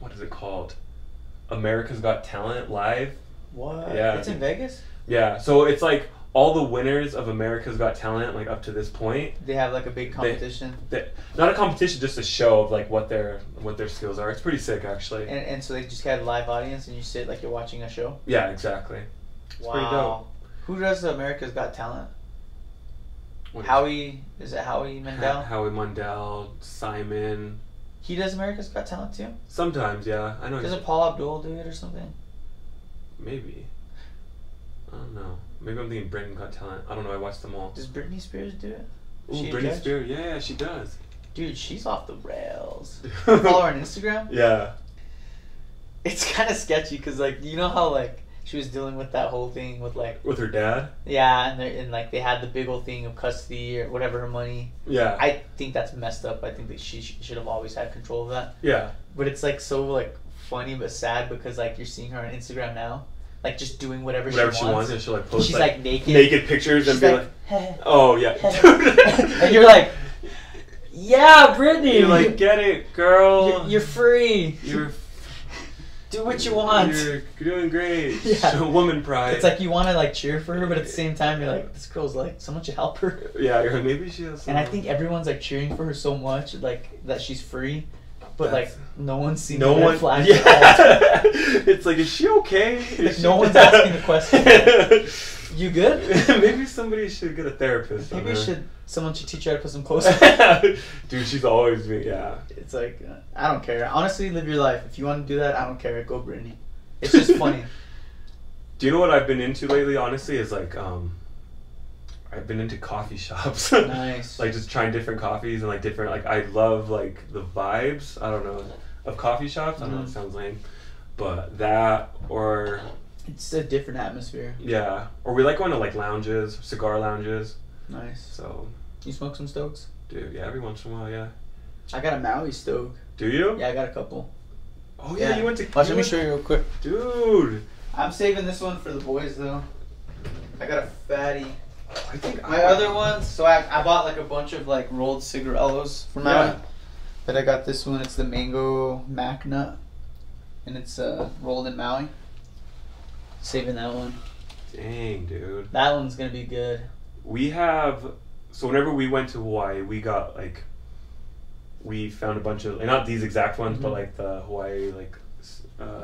what is it called? America's Got Talent live. What? Yeah. It's in Vegas? Yeah. So it's like all the winners of America's Got Talent, like up to this point. They have like a big competition. Not a competition, just a show of like what their skills are. It's pretty sick actually. And so they just got a live audience and you sit like you're watching a show? Yeah, exactly. It's pretty dope. Who does America's Got Talent? Is it Howie Mandel? Howie Mandel, Simon. He does America's Got Talent too? Sometimes, yeah. I know. Doesn't Paul Abdul do it or something? Maybe. I don't know. Maybe I'm thinking Brendan Got Talent. I don't know. I watched them all. Does Britney Spears do it? Ooh, Britney Spears. Yeah, she does. Dude, she's off the rails. Follow her on Instagram? Yeah. It's kind of sketchy because, like, you know how, like, she was dealing with that whole thing with, like... With her dad? Yeah, and like, they had the big old thing of custody or whatever, her money. Yeah. I think that's messed up. I think that she should have always had control of that. Yeah. But it's, like, so, like, funny but sad because, like, you're seeing her on Instagram now. Like, just doing whatever she wants. And she'll, like, post, she's, like, naked. Naked pictures and be like... Oh, yeah. And you're like... Yeah, Brittany! You're like, get it, girl. You're free. You're... Do what you want. You're doing great. Yeah. Show woman pride. It's like you want to like cheer for her, but at the same time you're like, this girl's like, someone should help her. Yeah, you're like, maybe she has. And I think everyone's like cheering for her so much, like that she's free, but like no one's seen the red flag. Yeah. It's like, is she okay? Like, no one's asking the question. You good? Maybe somebody should get a therapist. Maybe someone should teach her how to put some clothes on. Dude, she's always been, yeah. It's like, I don't care. Honestly, live your life. If you want to do that, I don't care. Go Brittany. It's just funny. Do you know what I've been into lately, honestly, is like, I've been into coffee shops. Nice. Like just trying different coffees and like different, like I love like the vibes, I don't know, of coffee shops. I don't know, it sounds lame. But that or... It's a different atmosphere. Yeah. Or we like going to like lounges, cigar lounges. Nice. So. You smoke some Stokes? Dude, yeah, every once in a while, yeah. I got a Maui Stoke. Do you? Yeah, I got a couple. Oh yeah, you went to... Watch, let me show you real quick. Dude. I'm saving this one for the boys though. I got a fatty. I think my other ones, so I bought like a bunch of like rolled cigarellos from Maui. Yeah. But I got this one, it's the mango mac nut. And it's rolled in Maui. Saving that one. Dang, dude. That one's gonna be good. We have, so whenever we went to Hawaii, we got like, we found a bunch of, and not these exact ones, but like the Hawaii like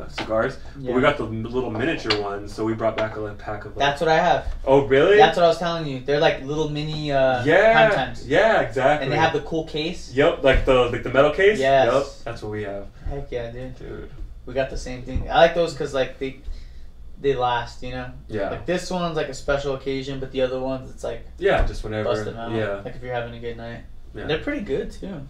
cigars. Yeah. But we got the little miniature ones, so we brought back a pack of. Like, that's what I have. Oh really? That's what I was telling you. They're like little mini yeah, times. Yeah, exactly. And they have the cool case. Yep, like the metal case. Yes. Yep, that's what we have. Heck yeah, dude. Dude. We got the same thing. I like those because like they last, you know? Yeah. Like this one's like a special occasion, but the other ones it's like... Yeah, just whenever. Bust them out. Yeah. Like if you're having a good night. Yeah. They're pretty good too.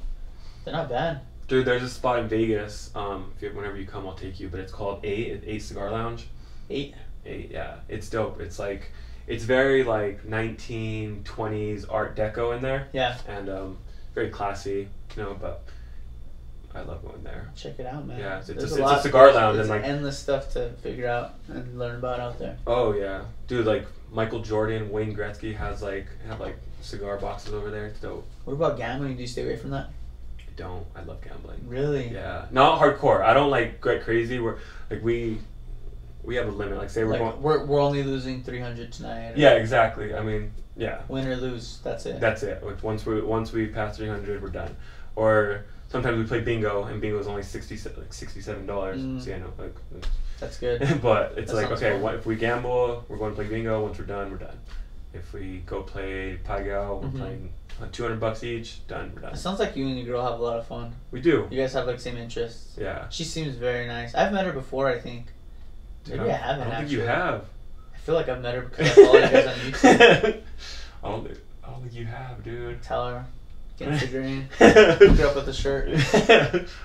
They're not bad. Dude, there's a spot in Vegas, whenever you come, I'll take you, but it's called 8 Cigar Lounge. 8, yeah. It's dope. It's like, it's very like 1920s Art Deco in there. Yeah. And very classy, you know, but... I love going there. Check it out, man. Yeah, it's a cigar lounge. There's and like endless stuff to figure out and learn about out there. Oh yeah, dude! Like Michael Jordan, Wayne Gretzky have cigar boxes over there. It's dope. What about gambling? Do you stay away from that? I don't. I love gambling. Really? Yeah, not hardcore. I don't like get crazy. We're like we have a limit. Like say we're only losing 300 tonight. Yeah, exactly. I mean, yeah. Win or lose, that's it. That's it. Like once we pass 300, we're done. Or sometimes we play bingo, and bingo is only $67. So yeah, no, like that's good. But it's that like okay, fun. If we gamble, we're going to play bingo. Once we're done, we're done. If we go play Pagao, we're playing $200 each. Done, we're done. It sounds like you and your girl have a lot of fun. We do. You guys have like same interests. Yeah. She seems very nice. I've met her before, I think. Dude, Maybe I haven't. I don't actually. think you have. I feel like I've met her because I follow you guys on YouTube. I don't think you have, dude. Tell her. Get figurine. Hook her up with a shirt.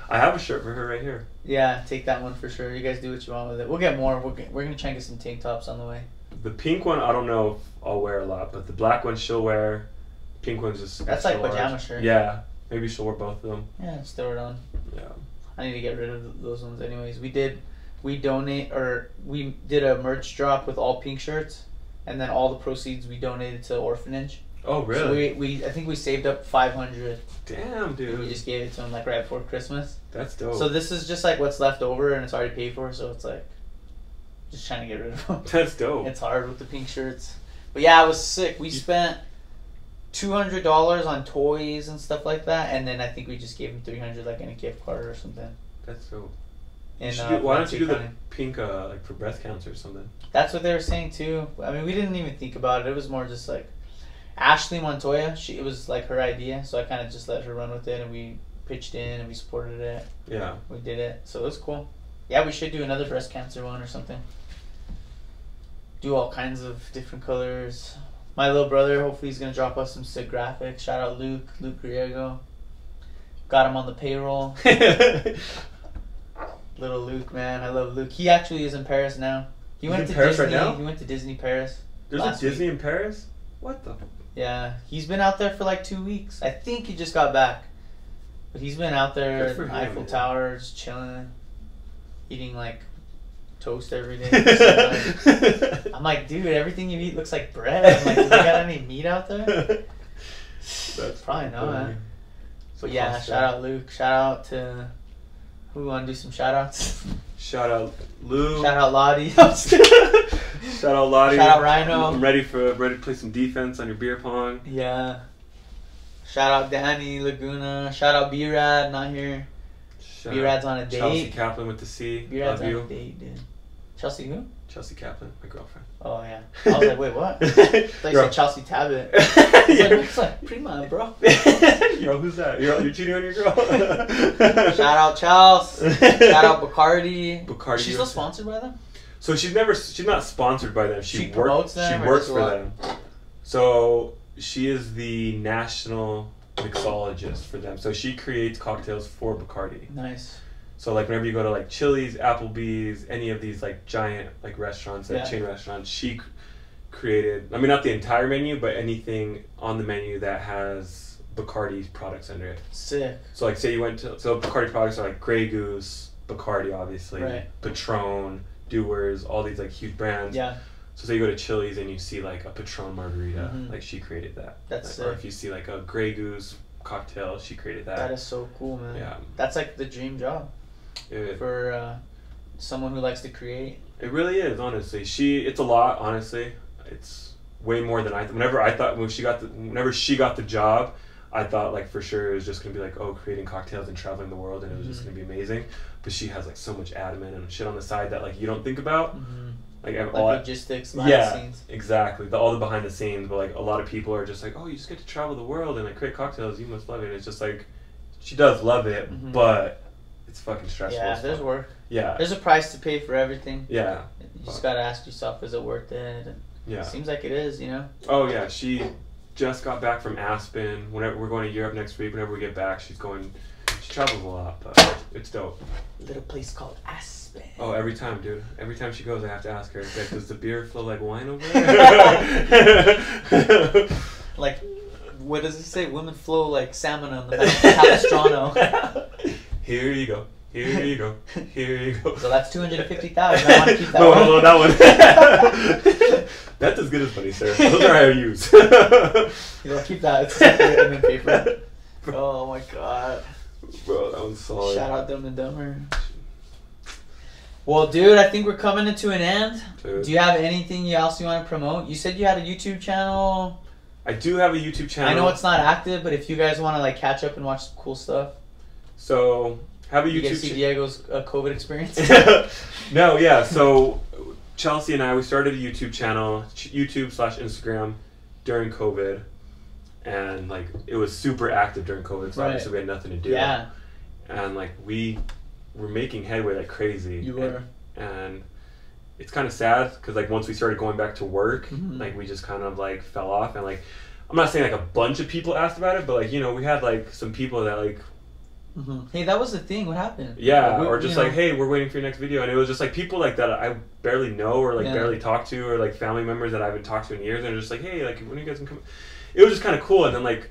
I have a shirt for her right here. Yeah, take that one for sure. You guys do what you want with it. We'll get more. We're gonna try and get some tank tops on the way. The pink one, I don't know if I'll wear a lot, but the black one she'll wear. Pink one's just That's like extra pajama large. shirt. Yeah, maybe she'll wear both of them. Yeah, just throw it on. Yeah. I need to get rid of those ones anyways. We did a merch drop with all pink shirts, and then all the proceeds we donated to orphanage. Oh really? So I think we saved up 500. Damn, dude. We just gave it to them like right before Christmas. That's dope. So this is just like what's left over, and it's already paid for. So it's like just trying to get rid of them. That's dope. It's hard with the pink shirts, but yeah, it was sick. We spent $200 on toys and stuff like that, and then I think we just gave them $300 like in a gift card or something. That's dope. And, Why don't you do the pink like for breast cancer or something? That's what they were saying too. I mean, we didn't even think about it. It was more just like Ashley Montoya. It was like her idea, so I kind of just let her run with it, and we pitched in and we supported it. Yeah. We did it, so it was cool. Yeah, we should do another breast cancer one or something. Do all kinds of different colors. My little brother, hopefully he's gonna drop us some sick graphics. Shout out Luke Griego. Got him on the payroll. Little Luke, man, I love Luke. He actually is in Paris now. He went to Paris Disney. right now? He went to Disney Paris. There's a Disney in Paris? What the? Yeah, he's been out there for like 2 weeks. I think he just got back, but he's been out there at Eiffel Tower, just chilling, eating like toast every day. I'm like, dude, everything you eat looks like bread. I'm like, do they got any meat out there? That's probably not. But yeah, shout out Luke. Shout out to who want to do some shout outs? Shout out Lou. Shout out Lottie. Shout out Lottie. Shout out Rhino. I'm ready to play some defense on your beer pong. Yeah. Shout out Danny Laguna. Shout out B-Rad, not here. B-Rad's on a date. Chelsea Kaplan with the C. B-Rad's on a date, dude. Chelsea who? Chelsea Kaplan, my girlfriend. Oh, yeah. I was like, wait, what? I thought you said Chelsea Tablet. It's like, prima, bro. Yo, who's that? You're cheating on your girl? Shout out Chelsea. Shout out Bacardi. She's still sponsored by them? So she's not sponsored by them. She promotes them. She works for them. So she is the national mixologist for them. So she creates cocktails for Bacardi. Nice. So like whenever you go to like Chili's, Applebee's, any of these like giant like restaurants, like chain restaurants, she created, I mean not the entire menu, but anything on the menu that has Bacardi's products under it. Sick. So like say you went to, so Bacardi products are like Grey Goose, Bacardi obviously, Patron, Doers, all these like huge brands. Yeah. So say you go to Chili's and you see like a Patron margarita, like she created that. That's like, sick. Or if you see like a Grey Goose cocktail, she created that. That is so cool, man. Yeah. That's like the dream job for someone who likes to create. It really is, honestly. It's a lot, honestly. It's way more than I whenever she got the job, I thought like for sure it was just gonna be like, oh, creating cocktails and traveling the world, and it was just gonna be amazing. But she has like so much admin and shit on the side that like you don't think about. Like logistics, behind the scenes. Exactly. All the behind the scenes, but like a lot of people are just like, oh, you just get to travel the world and like create cocktails, you must love it. And it's just like, she does love it, but it's fucking stressful. Yeah, there's work. Yeah. There's a price to pay for everything. Yeah. You just gotta ask yourself, is it worth it? And it seems like it is, you know? Oh yeah, she just got back from Aspen. Whenever we're going to Europe next week, whenever we get back, she travels a lot, but it's dope. A little place called Aspen. Oh, every time, dude. Every time she goes, I have to ask her, like, does the beer flow like wine over there? Like, what does it say? Women flow like salmon on the Capistrano. Here you go. Here you go. Here you go. So that's 250,000. I want to keep that one. No, that one. That's as good as money, sir. Those are IOUs. You know, keep that. It's in paper. Oh my god. Bro, that one's solid. Shout out Dumb and Dumber. Well, dude, I think we're coming into an end. Dude. Do you have anything else you want to promote? You said you had a YouTube channel. I do have a YouTube channel. I know it's not active, but if you guys want to like catch up and watch some cool stuff. So, have a YouTube channel. You get to see Diego's COVID experience? No, yeah. So, Chelsea and I, we started a YouTube channel, YouTube/Instagram, during COVID. And, like, it was super active during COVID, so obviously we had nothing to do. Yeah. And, like, we were making headway like crazy. You were. And it's kind of sad, because, like, once we started going back to work, like, we just kind of, like, fell off. And, like, I'm not saying, like, a bunch of people asked about it, but, like, you know, we had, like, some people that, like... Hey, that was the thing. What happened? Yeah, like, or just like, hey, we're waiting for your next video. And it was just, like, people, like, that I barely know or, like, barely talk to, or, like, family members that I haven't talked to in years. And they're just like, hey, like, when are you guys going to come... it was just kind of cool. And then like,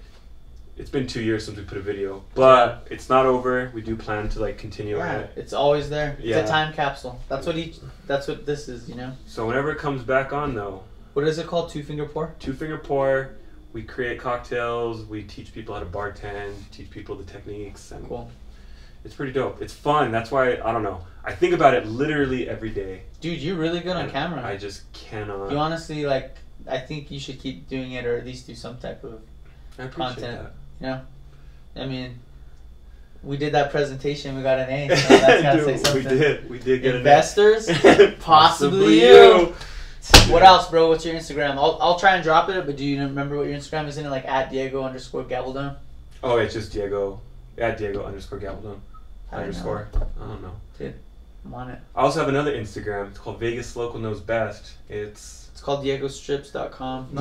it's been 2 years since we put a video, but it's not over. We do plan to like continue it. It's always there. Yeah. It's a time capsule. That's what this is, you know. So whenever it comes back on, though. What is it called? 2-finger pour. 2-finger pour. We create cocktails. We teach people how to bartend. Teach people the techniques. And cool. It's pretty dope. It's fun. That's why I don't know. I think about it literally every day. Dude, you're really good on camera. I just cannot. You honestly like. I think you should keep doing it, or at least do some type of content. That. You know, I mean, we did that presentation. We got an A. So that's gotta say something. We did get investors. an A. Possibly you. What else, bro? What's your Instagram? I'll try and drop it, but do you remember what your Instagram is? In it like @Diego_Gabaldon? Oh, it's just Diego. @Diego_Gabaldon. I don't know. Dude, I'm on it. I also have another Instagram. It's called Vegas Local Knows Best. It's called DiegoStrips.com.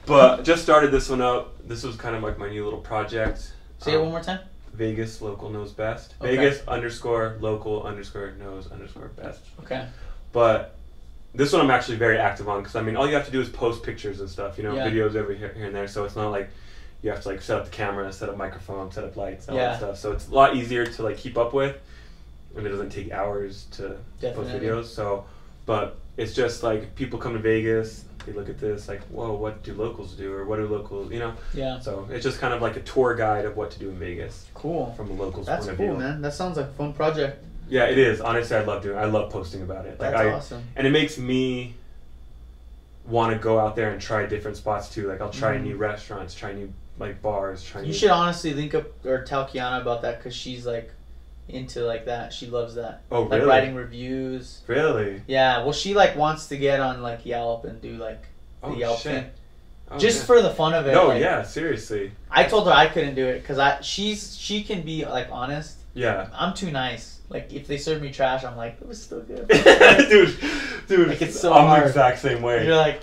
But just started this one up. This was kind of like my new little project. Say it one more time. Vegas Local Knows Best. Okay. Vegas_local_knows_best. Okay. But this one I'm actually very active on because I mean all you have to do is post pictures and stuff, you know, videos over here and there. So it's not like you have to like set up the camera, set up microphone, set up lights, all that stuff. So it's a lot easier to like keep up with, and it doesn't take hours to post videos. So, but it's just like people come to Vegas, they look at this like, whoa, what do locals do, or what do locals, you know? Yeah. So it's just kind of like a tour guide of what to do in Vegas. Cool. From a local's point of view. That's cool, man. That sounds like a fun project. Yeah, it is. Honestly, I love posting about it. Like, That's awesome. And it makes me want to go out there and try different spots too. Like I'll try new restaurants, try new like bars. You should honestly link up or tell Kiana about that because she's like into like that. She loves that. Oh, really? Like writing reviews. Really? Yeah. Well, she like wants to get on like Yelp and do like the Yelp thing. Oh, just for the fun of it. No, like, yeah, seriously. I told her I couldn't do it because she can be like honest. Yeah. I'm too nice. Like if they serve me trash, I'm like, it was still good. dude, like it's so I'm hard. the exact same way. You're like,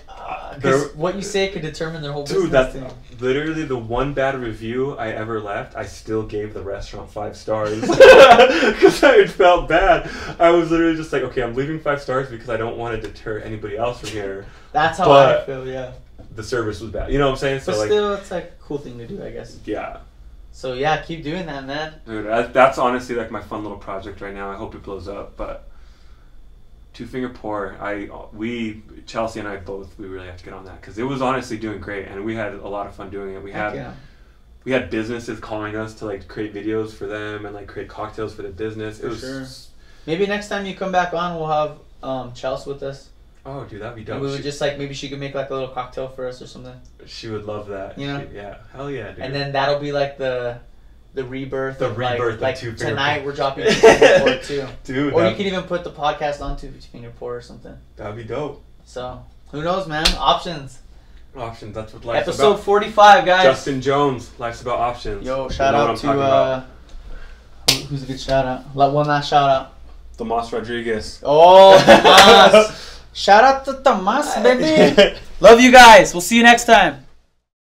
because what you say could determine their whole business. Dude, that's literally the one bad review I ever left. I still gave the restaurant 5 stars because I felt bad. I was literally just like, okay, I'm leaving 5 stars because I don't want to deter anybody else from here. That's how I feel. Yeah. The service was bad. You know what I'm saying? So but still, it's like a cool thing to do, I guess. Yeah. So yeah, keep doing that, man. Dude, that's honestly like my fun little project right now. I hope it blows up, but 2-finger pour. Chelsea and I both, we really have to get on that because it was honestly doing great, and we had a lot of fun doing it. We had businesses calling us to like create videos for them and like create cocktails for the business. It was sure. Maybe next time you come back on, we'll have Chelsea with us. Oh, dude, that'd be dope. And we would just like maybe she could make like a little cocktail for us or something. She would love that. You know? Yeah, hell yeah, dude. And then that'll be like the rebirth. The rebirth like 2-finger tonight we're dropping 2-finger pour too. Dude, or you could even put the podcast on 2-finger pour or something. That'd be dope. So who knows, man? Options. Options. That's what life's Episode about. 45, guys. Justin Jones. Life's about options. Yo, shout out to who's a good shout out? One last shout out. Tomas Rodriguez. Oh, Tomas. Shout out to Tomas, baby. Love you guys. We'll see you next time.